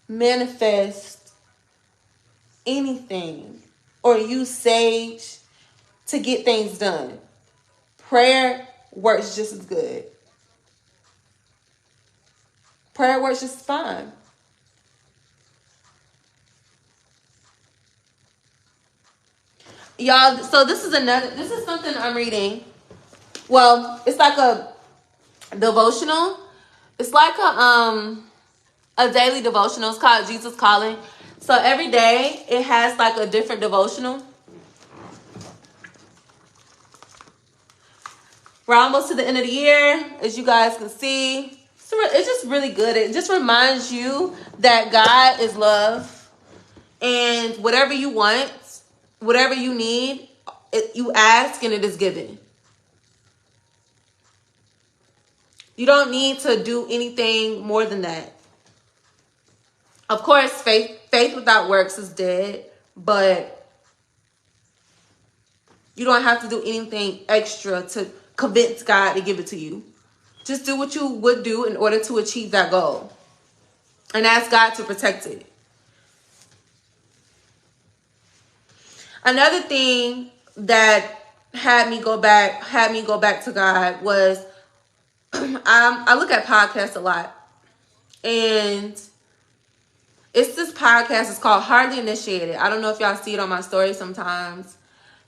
manifest anything or use sage to get things done. Prayer works just as good. Prayer works just fine. Y'all, so this is something I'm reading. Well, it's like a devotional. It's like a daily devotional. It's called Jesus Calling. So every day it has like a different devotional. We're almost to the end of the year, as you guys can see. It's just really good. It just reminds you that God is love. And whatever you want, whatever you need, you ask and it is given. You don't need to do anything more than that. Of course, faith without works is dead, but you don't have to do anything extra to convince God to give it to you. Just do what you would do in order to achieve that goal. And ask God to protect it. Another thing that had me go back to God was I look at podcasts a lot. And it's this podcast. It's called Hardly Initiated. I don't know if y'all see it on my story sometimes.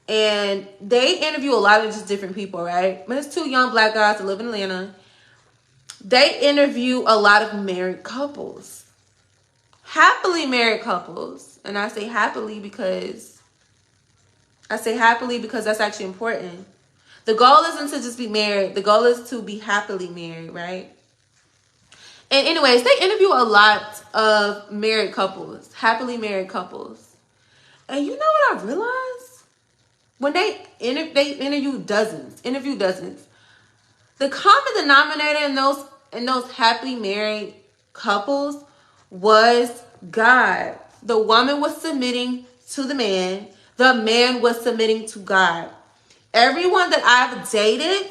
And they interview a lot of just different people, right? But it's two young black guys that live in Atlanta. They interview a lot of married couples. Happily married couples. And I say happily because that's actually important. The goal isn't to just be married. The goal is to be happily married, right? And anyways, they interview a lot of married couples, happily married couples. And you know what I realized? When they interview dozens. The common denominator in those happily married couples was God. The woman was submitting to the man was submitting to God. Everyone that I've dated,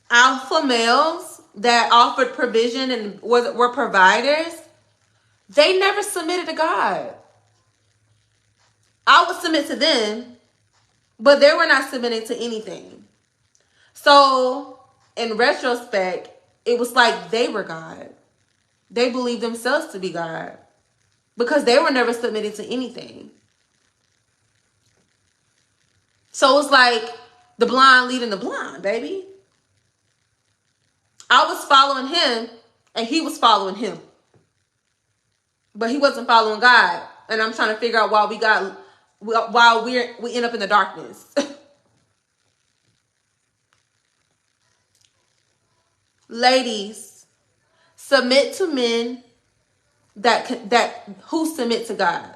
alpha males that offered provision and were providers, they never submitted to God. I would submit to them, but they were not submitting to anything. So, in retrospect, it was like they were God. They believed themselves to be God because they were never submitting to anything. So it's like the blind leading the blind, baby. I was following him and he was following him. But he wasn't following God. And I'm trying to figure out why we end up in the darkness. Ladies, submit to men who submit to God.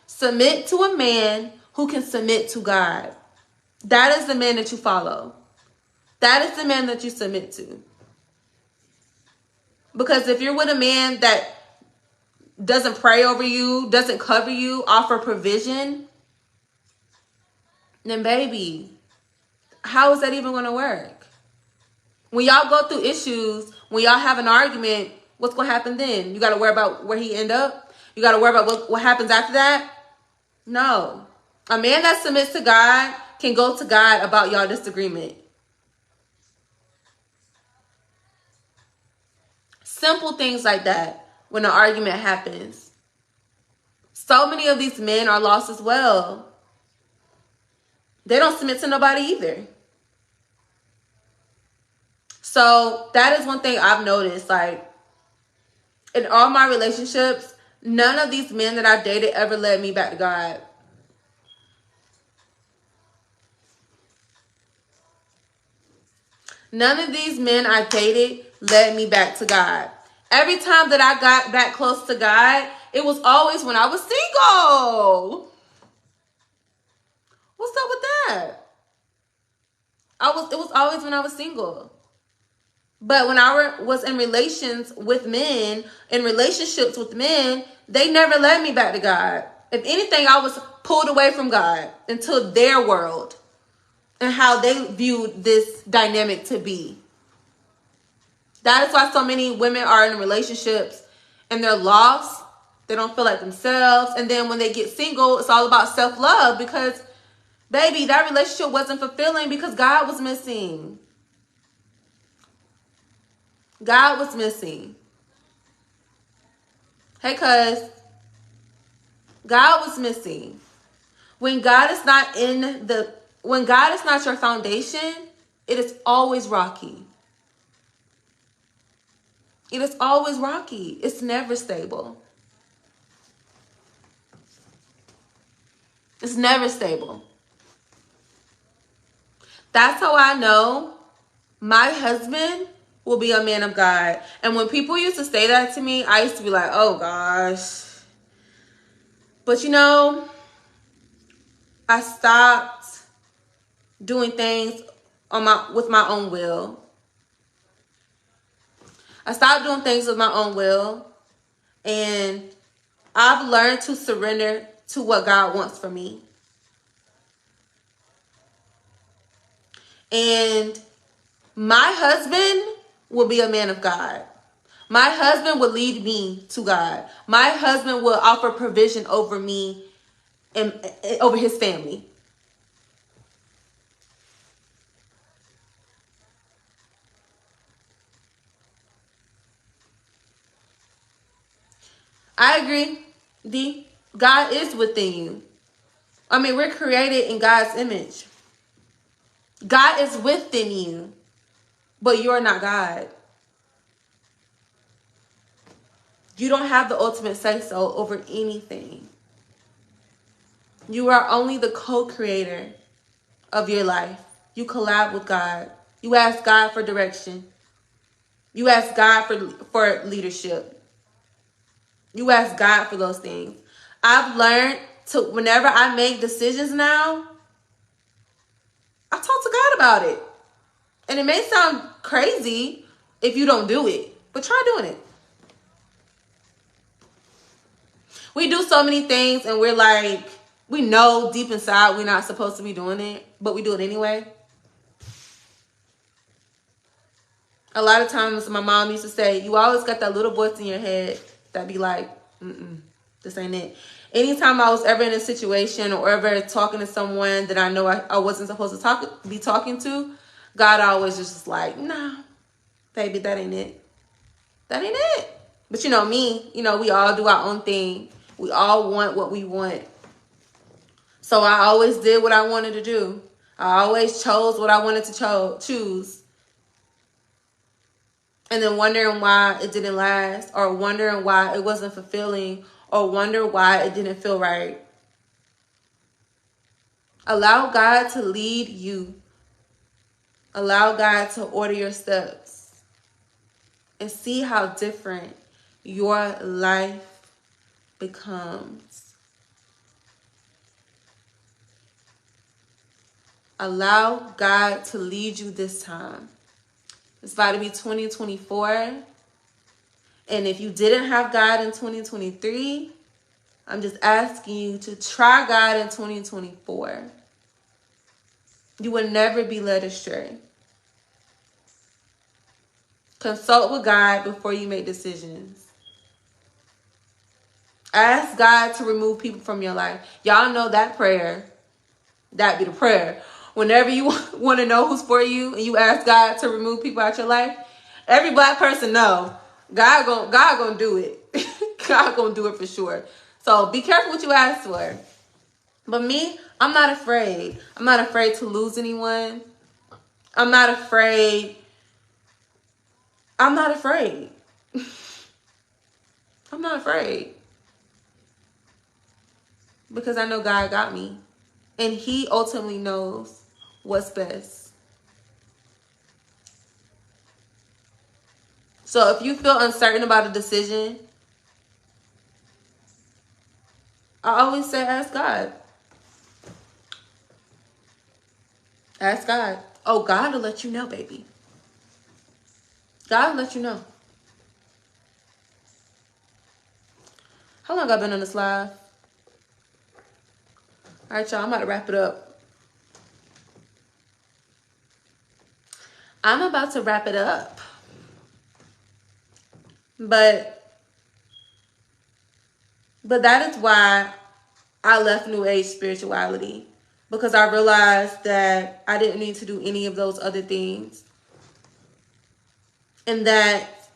Submit to a man who can submit to God. That is the man that you follow. That is the man that you submit to. Because if you're with a man that doesn't pray over you, doesn't cover you, offer provision, then baby, how is that even going to work? When y'all go through issues, when y'all have an argument, what's going to happen then? You got to worry about where he end up? You got to worry about what happens after that? No. A man that submits to God can go to God about y'all disagreement. Simple things like that when an argument happens. So many of these men are lost as well. They don't submit to nobody either. So that is one thing I've noticed. Like, in all my relationships, none of these men that I've dated ever led me back to God. None of these men I dated led me back to God. Every time that I got back close to God, it was always when I was single. What's up with that? It was always when I was single. But when I was in relationships with men, they never led me back to God. If anything, I was pulled away from God into their world and how they viewed this dynamic to be. That is why so many women are in relationships and they're lost. They don't feel like themselves. And then when they get single, it's all about self-love because, baby, that relationship wasn't fulfilling because God was missing. God was missing. Hey, cuz, God was missing. When God is not your foundation, it is always rocky. It is always rocky. It's never stable. It's never stable. That's how I know my husband will be a man of God. And when people used to say that to me, I used to be like, oh gosh. But you know, I stopped doing things with my own will. I stopped doing things with my own will. And I've learned to surrender to what God wants for me. And my husband will be a man of God. My husband will lead me to God. My husband will offer provision over me and over his family. I agree, D. God is within you. I mean, we're created in God's image. God is within you, but you're not God. You don't have the ultimate say-so over anything. You are only the co-creator of your life. You collab with God. You ask God for direction. You ask God for leadership. You ask God for those things. I've learned to, whenever I make decisions now, I talk to God about it. And it may sound crazy if you don't do it, but try doing it. We do so many things and we're like, we know deep inside we're not supposed to be doing it, but we do it anyway. A lot of times my mom used to say, you always got that little voice in your head that be like, this ain't it. Anytime I was ever in a situation or ever talking to someone that I know I wasn't supposed to be talking to, God always just like, nah, baby, that ain't it. That ain't it. But you know me, we all do our own thing. We all want what we want. So I always did what I wanted to do. I always chose what I wanted to choose. And then wondering why it didn't last, or wondering why it wasn't fulfilling, or wonder why it didn't feel right. Allow God to lead you. Allow God to order your steps. And see how different your life becomes. Allow God to lead you this time. It's about to be 2024. And if you didn't have God in 2023, I'm just asking you to try God in 2024. You will never be led astray. Consult with God before you make decisions. Ask God to remove people from your life. Y'all know that prayer. That be the prayer. Whenever you want to know who's for you and you ask God to remove people out your life, every black person know God gonna do it. God gonna do it for sure. So be careful what you ask for. But me, I'm not afraid. I'm not afraid to lose anyone. I'm not afraid. I'm not afraid. I'm not afraid. Because I know God got me. And he ultimately knows what's best. So if you feel uncertain about a decision, I always say ask God. Ask God. Oh, God will let you know, baby. God will let you know. How long have I been on this live? All right, y'all. I'm about to wrap it up. I'm about to wrap it up. But that is why I left New Age spirituality. Because I realized that I didn't need to do any of those other things. And that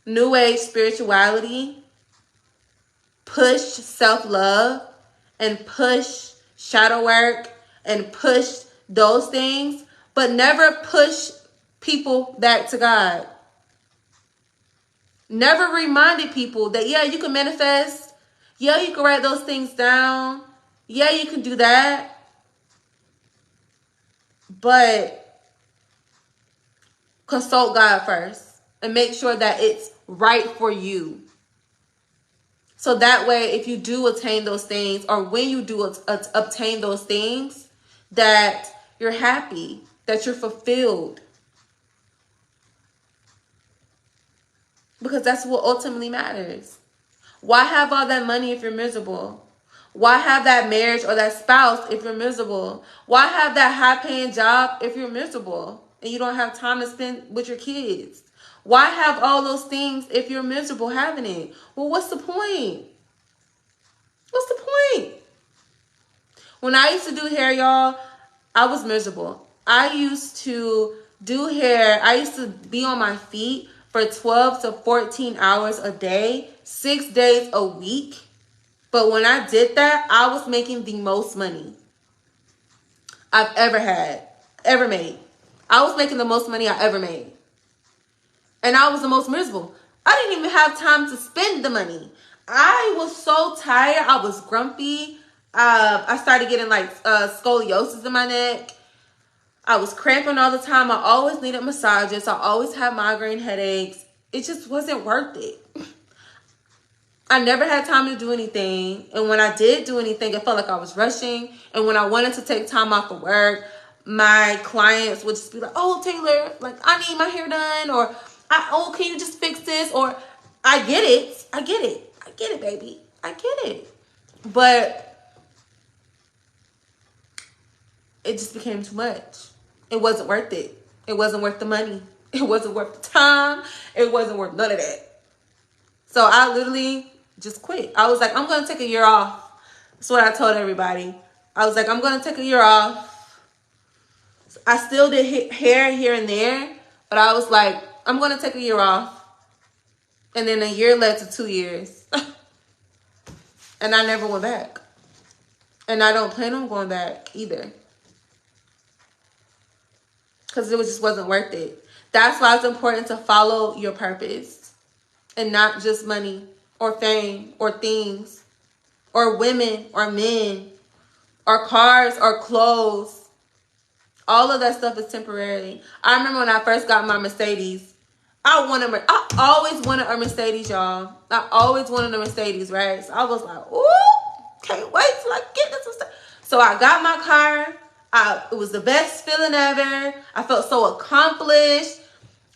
New Age spirituality pushed self-love and pushed shadow work and pushed those things, but never pushed people back to God. Never reminded people that, yeah, you can manifest. Yeah, you can write those things down. Yeah, you can do that. But consult God first and make sure that it's right for you. So that way, if you do attain those things, or when you do obtain those things, that you're happy, that you're fulfilled. Because that's what ultimately matters. Why have all that money if you're miserable? Why have that marriage or that spouse if you're miserable? Why have that high-paying job if you're miserable and you don't have time to spend with your kids? Why have all those things if you're miserable having it? Well, what's the point? What's the point? When I used to do hair, y'all, I was miserable. I used to do hair. I used to be on my feet for 12 to 14 hours a day, 6 days a week. But when I did that, I was making the most money I've ever made. I was making the most money I ever made. And I was the most miserable. I didn't even have time to spend the money. I was so tired. I was grumpy. I started getting scoliosis in my neck. I was cramping all the time. I always needed massages. I always had migraine headaches. It just wasn't worth it. I never had time to do anything. And when I did do anything, it felt like I was rushing. And when I wanted to take time off of work, my clients would just be like, oh, Taylor, like, I need my hair done, or, can you just fix this? Or, I get it, baby. I get it. But it just became too much. It wasn't worth it. It wasn't worth the money. It wasn't worth the time. It wasn't worth none of that. So I literally just quit. I was like, I'm going to take a year off. That's what I told everybody. I was like, I'm going to take a year off. I still did hair here and there, but I was like, I'm going to take a year off. And then a year led to 2 years. And I never went back. And I don't plan on going back either. Because it just wasn't worth it. That's why it's important to follow your purpose. And not just money or fame or things or women or men or cars or clothes. All of that stuff is temporary. I remember when I first got my Mercedes. I always wanted a Mercedes, y'all. I always wanted a Mercedes, right? So I was like, ooh, can't wait till I get this Mercedes. So I got my car. It was the best feeling ever. I felt so accomplished.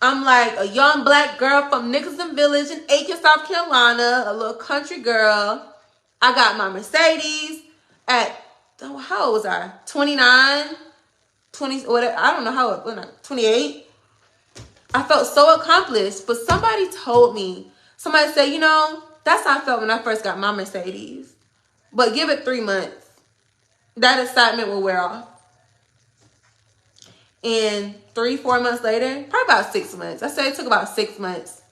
I'm like a young black girl from Nicholson Village in Aiken, South Carolina, a little country girl. I got my Mercedes at, how old was I? 29, 20, whatever. I don't know how old, 28. I felt so accomplished, but somebody told me, somebody said, you know, that's how I felt when I first got my Mercedes. But give it 3 months. That excitement will wear off. And 3-4 months later, probably about 6 months. I say it took about 6 months.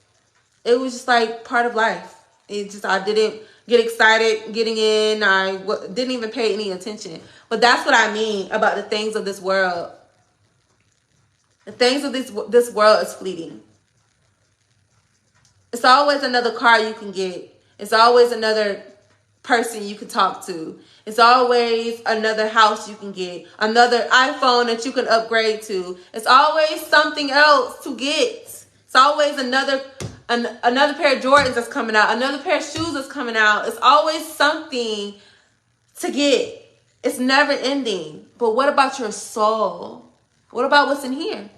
It was just like part of life. I didn't get excited getting in. I didn't even pay any attention. But that's what I mean about the things of this world. The things of this world is fleeting. It's always another car you can get. It's always another person you can talk to. It's always another house you can get, another iPhone that you can upgrade to. It's always something else to get. It's always another pair of Jordans that's coming out, another pair of shoes that's coming out. It's always something to get. It's never ending. But what about your soul? What about what's in here?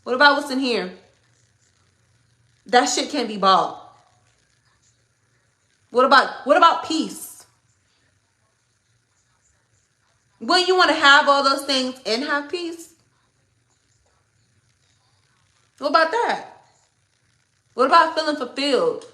What about what's in here? That shit can't be bought. What about peace? Wouldn't you want to have all those things and have peace? What about that? What about feeling fulfilled?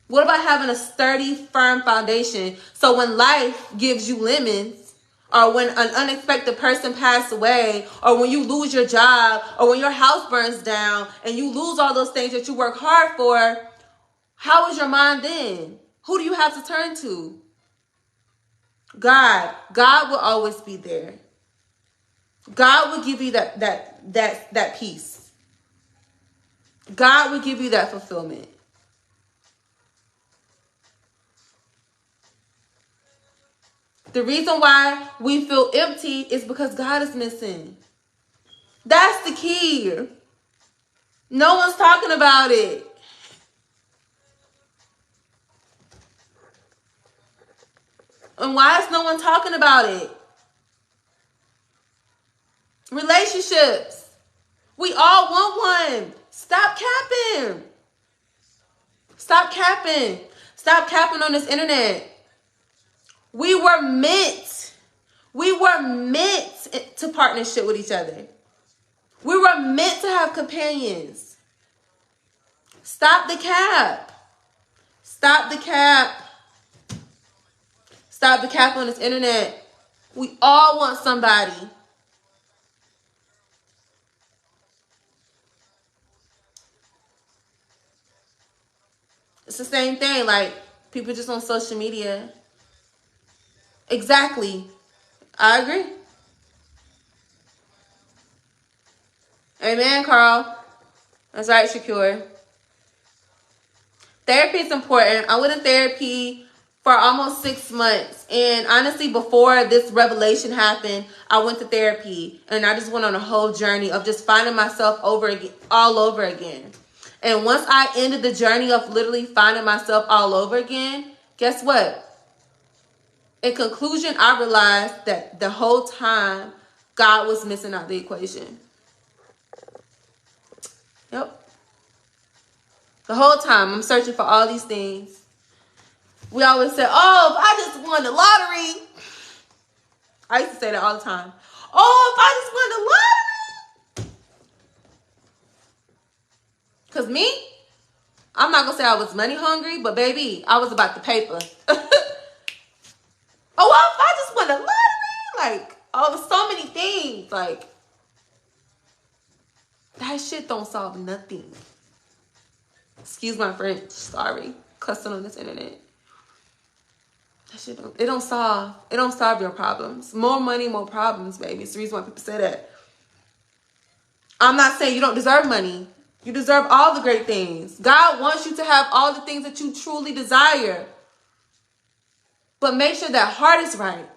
What about having a sturdy, firm foundation so when life gives you lemons, or when an unexpected person passes away, or when you lose your job, or when your house burns down and you lose all those things that you work hard for, how is your mind then? Who do you have to turn to? God. God will always be there. God will give you that peace. God will give you that fulfillment. The reason why we feel empty is because God is missing. That's the key. No one's talking about it. And why is no one talking about it? Relationships. We all want one. Stop capping. Stop capping. Stop capping on this internet. We were meant to partnership with each other. We were meant to have companions. Stop the cap. Stop the cap. Stop the cap on this internet. We all want somebody. It's the same thing. Like, people just on social media. Exactly. I agree. Amen, Carl. That's right, Shakur. Therapy is important. I went in therapy for almost 6 months. And honestly, before this revelation happened, I went to therapy. And I just went on a whole journey of just finding myself all over again. And once I ended the journey of literally finding myself all over again, guess what? In conclusion, I realized that the whole time, God was missing out the equation. Yep. The whole time, I'm searching for all these things. We always say, oh, if I just won the lottery. I used to say that all the time. Oh, if I just won the lottery. Because me, I'm not going to say I was money hungry, but baby, I was about the paper. Oh, well, if I just won the lottery. Like, oh, so many things. Like, that shit don't solve nothing. Excuse my French. Sorry. Cussing on this internet. That shit don't solve your problems. More money, more problems, baby. It's the reason why people say that. I'm not saying you don't deserve money. You deserve all the great things. God wants you to have all the things that you truly desire. But make sure that heart is right.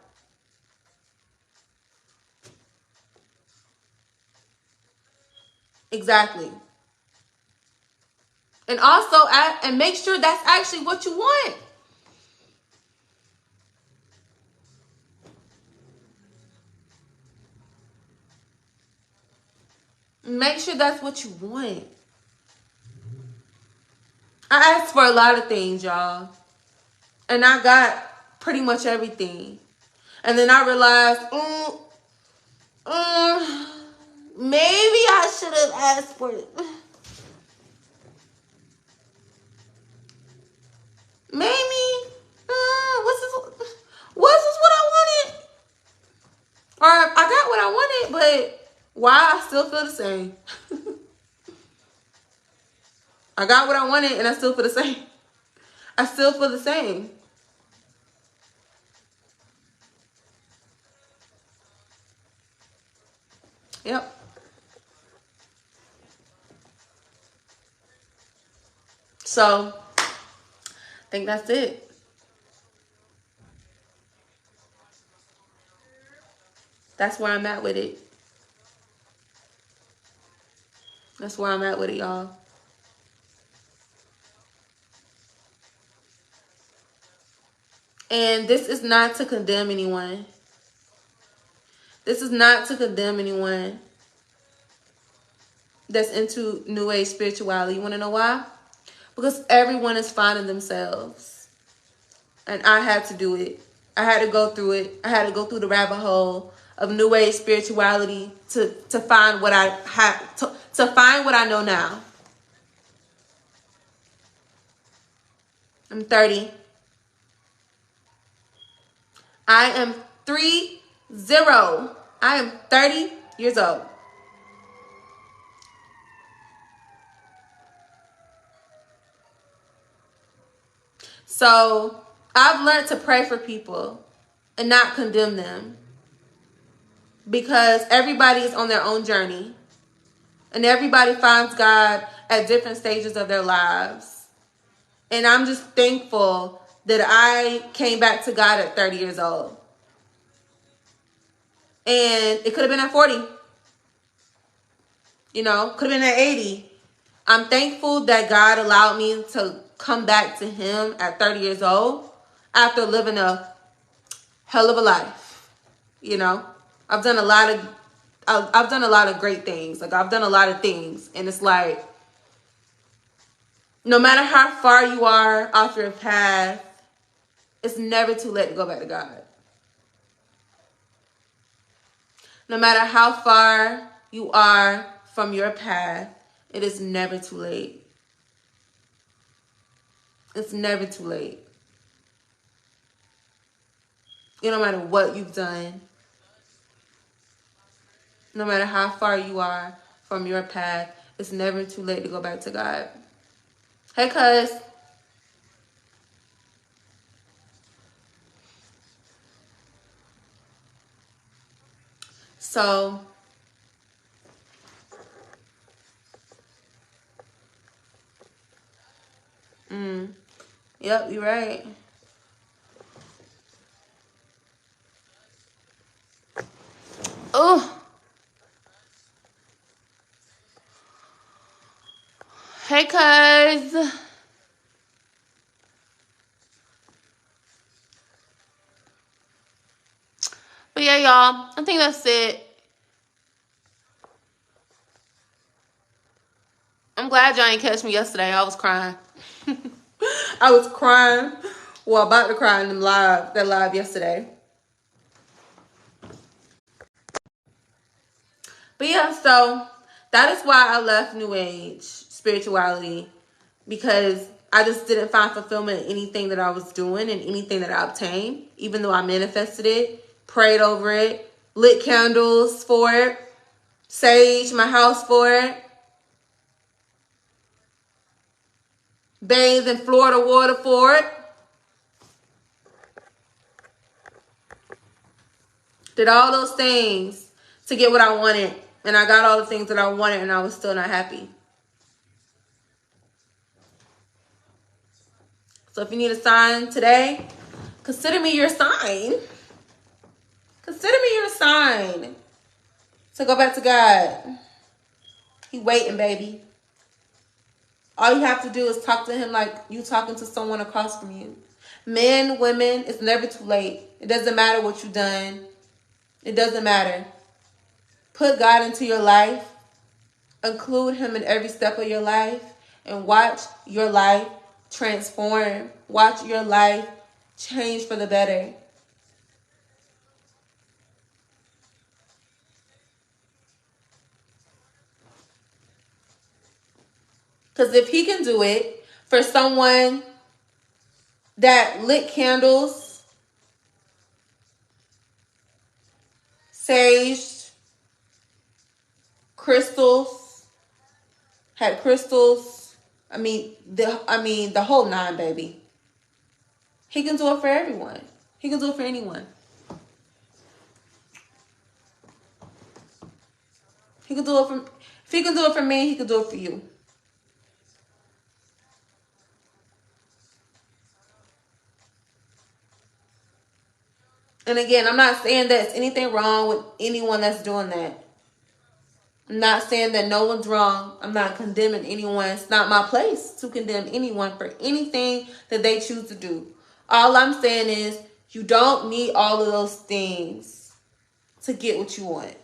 Exactly. And also, and make sure that's actually what you want. Make sure that's what you want. I asked for a lot of things, y'all. And I got pretty much everything. And then I realized, maybe I should have asked for it. Maybe, was this what I wanted? Or I got what I wanted, but why I still feel the same? I got what I wanted and I still feel the same. I still feel the same. Yep. So, I think that's it. That's where I'm at with it. That's where I'm at with it, y'all. And this is not to condemn anyone. This is not to condemn anyone that's into New Age spirituality. You want to know why? Because everyone is finding themselves. And I had to do it. I had to go through it. I had to go through the rabbit hole of New Age spirituality to find what I have to find what I know now. I'm 30. I am 30. I am 30 years old. So I've learned to pray for people and not condemn them, because everybody is on their own journey and everybody finds God at different stages of their lives. And I'm just thankful that I came back to God at 30 years old. And it could have been at 40. You know, could have been at 80. I'm thankful that God allowed me to come back to him at 30 years old after living a hell of a life. You know, I've done a lot of great things. Like, I've done a lot of things. And it's like, no matter how far you are off your path, it's never too late to go back to God. No matter how far you are from your path, it is never too late. It's never too late. No matter what you've done, no matter how far you are from your path, it's never too late to go back to God. Hey, cuz. So, yep, you're right. Oh. Hey, cuz. y'all, I think that's it. I'm glad y'all ain't catch me yesterday. I was crying. I was crying. Well, about to cry in that live yesterday. But yeah, so that is why I left New Age spirituality, because I just didn't find fulfillment in anything that I was doing and anything that I obtained, even though I manifested it, prayed over it, lit candles for it, saged my house for it, bathed in Florida water for it, did all those things to get what I wanted. And I got all the things that I wanted, and I was still not happy. So if you need a sign today, consider me your sign. Consider me your sign to go back to God. He waiting, baby. All you have to do is talk to him like you talking to someone across from you. Men, women, it's never too late. It doesn't matter what you've done. It doesn't matter. Put God into your life. Include him in every step of your life. And watch your life transform. Watch your life change for the better. Because if he can do it for someone that lit candles, saged, crystals, had crystals, the whole nine, baby. He can do it for everyone. He can do it for anyone. He can do it for, if he can do it for me, he can do it for you. And again, I'm not saying there's anything wrong with anyone that's doing that. I'm not saying that no one's wrong. I'm not condemning anyone. It's not my place to condemn anyone for anything that they choose to do. All I'm saying is you don't need all of those things to get what you want.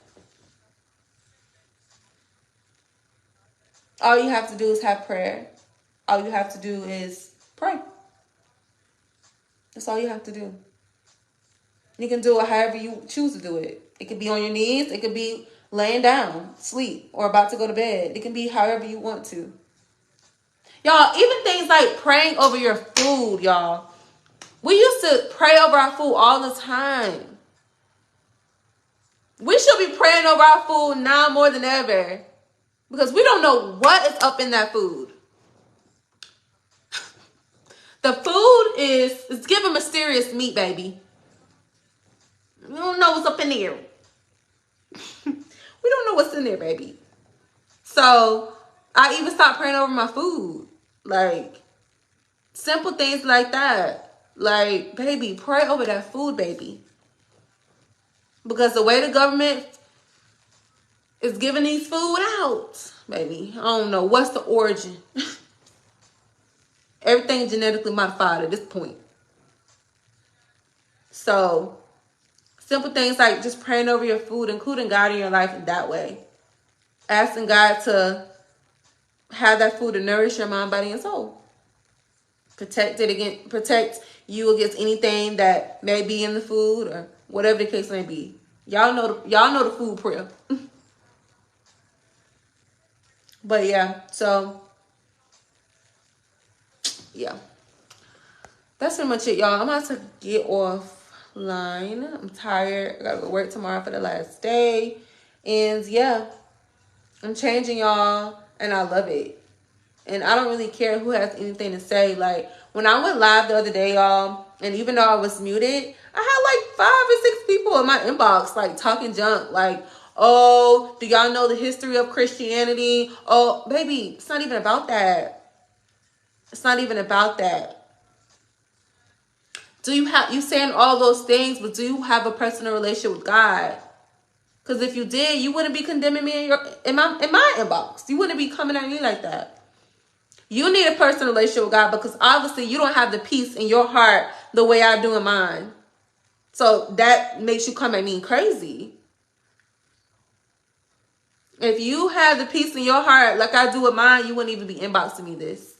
All you have to do is have prayer. All you have to do is pray. That's all you have to do. You can do it however you choose to do it. It could be on your knees. It could be laying down, sleep, or about to go to bed. It can be however you want to. Y'all, even things like praying over your food, y'all. We used to pray over our food all the time. We should be praying over our food now more than ever. Because we don't know what is up in that food. The food is giving mysterious meat, baby. We don't know what's up in there. We don't know what's in there, baby. So I even stopped praying over my food. Like, simple things like that. Like, baby, pray over that food, baby. Because the way the government is giving these food out, baby, I don't know what's the origin. Everything genetically modified at this point. So, simple things like just praying over your food, including God in your life in that way. Asking God to have that food to nourish your mind, body, and soul. Protect you against anything that may be in the food or whatever the case may be. Y'all know the food prayer. But yeah, so yeah. That's pretty much it, y'all. I'm about to get offline. I'm tired. I gotta go work tomorrow for the last day. And yeah, I'm changing, y'all, and I love it. And I don't really care who has anything to say. Like, when I went live the other day, y'all, and even though I was muted, I had like 5 or 6 people in my inbox, like, talking junk. Like, oh, do y'all know the history of Christianity? Oh, baby, it's not even about that. It's not even about that. You saying all those things, but do you have a personal relationship with God? Because if you did, you wouldn't be condemning me in my inbox. You wouldn't be coming at me like that. You need a personal relationship with God, because obviously you don't have the peace in your heart the way I do in mine. So that makes you come at me crazy. If you have the peace in your heart like I do with mine, you wouldn't even be inboxing me this.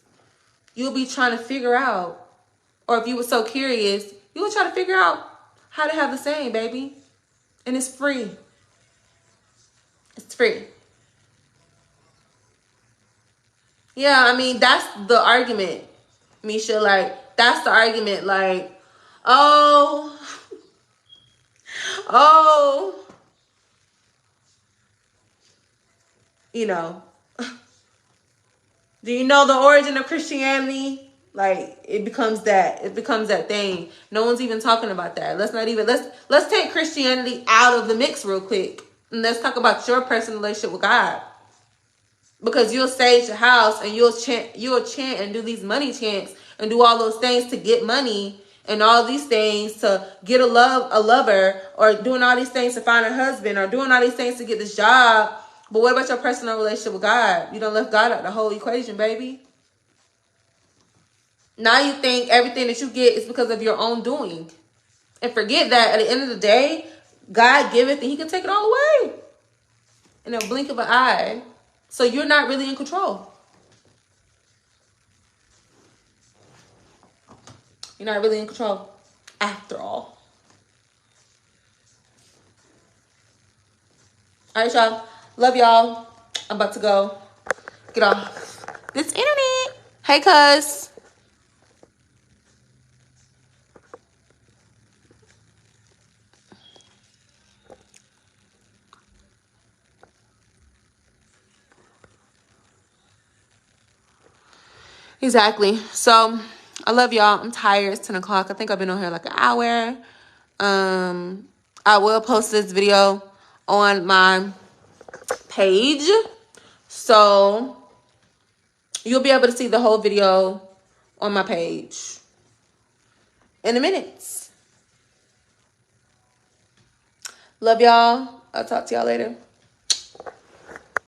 You'll be trying to figure out, or if you were so curious, you would try to figure out how to have the same, baby. And it's free. It's free. Yeah, I mean, that's the argument, Misha. Like, that's the argument. Like, oh, oh, you know, do you know the origin of Christianity? Like, it becomes that thing. No one's even talking about that. Let's take Christianity out of the mix real quick. And let's talk about your personal relationship with God. Because you'll sage your house and you'll chant and do these money chants and do all those things to get money and all these things to get a lover, or doing all these things to find a husband, or doing all these things to get this job. But what about your personal relationship with God? You don't left God out the whole equation, baby. Now you think everything that you get is because of your own doing. And forget that at the end of the day, God giveth and he can take it all away in a blink of an eye. So you're not really in control. You're not really in control after all. All right, y'all. Love y'all. I'm about to go get off this internet. Hey, cuz. Exactly. So I love y'all. I'm tired. It's 10 o'clock. I think I've been on here like an hour. I will post this video on my page. So you'll be able to see the whole video on my page in a minute. Love y'all. I'll talk to y'all later.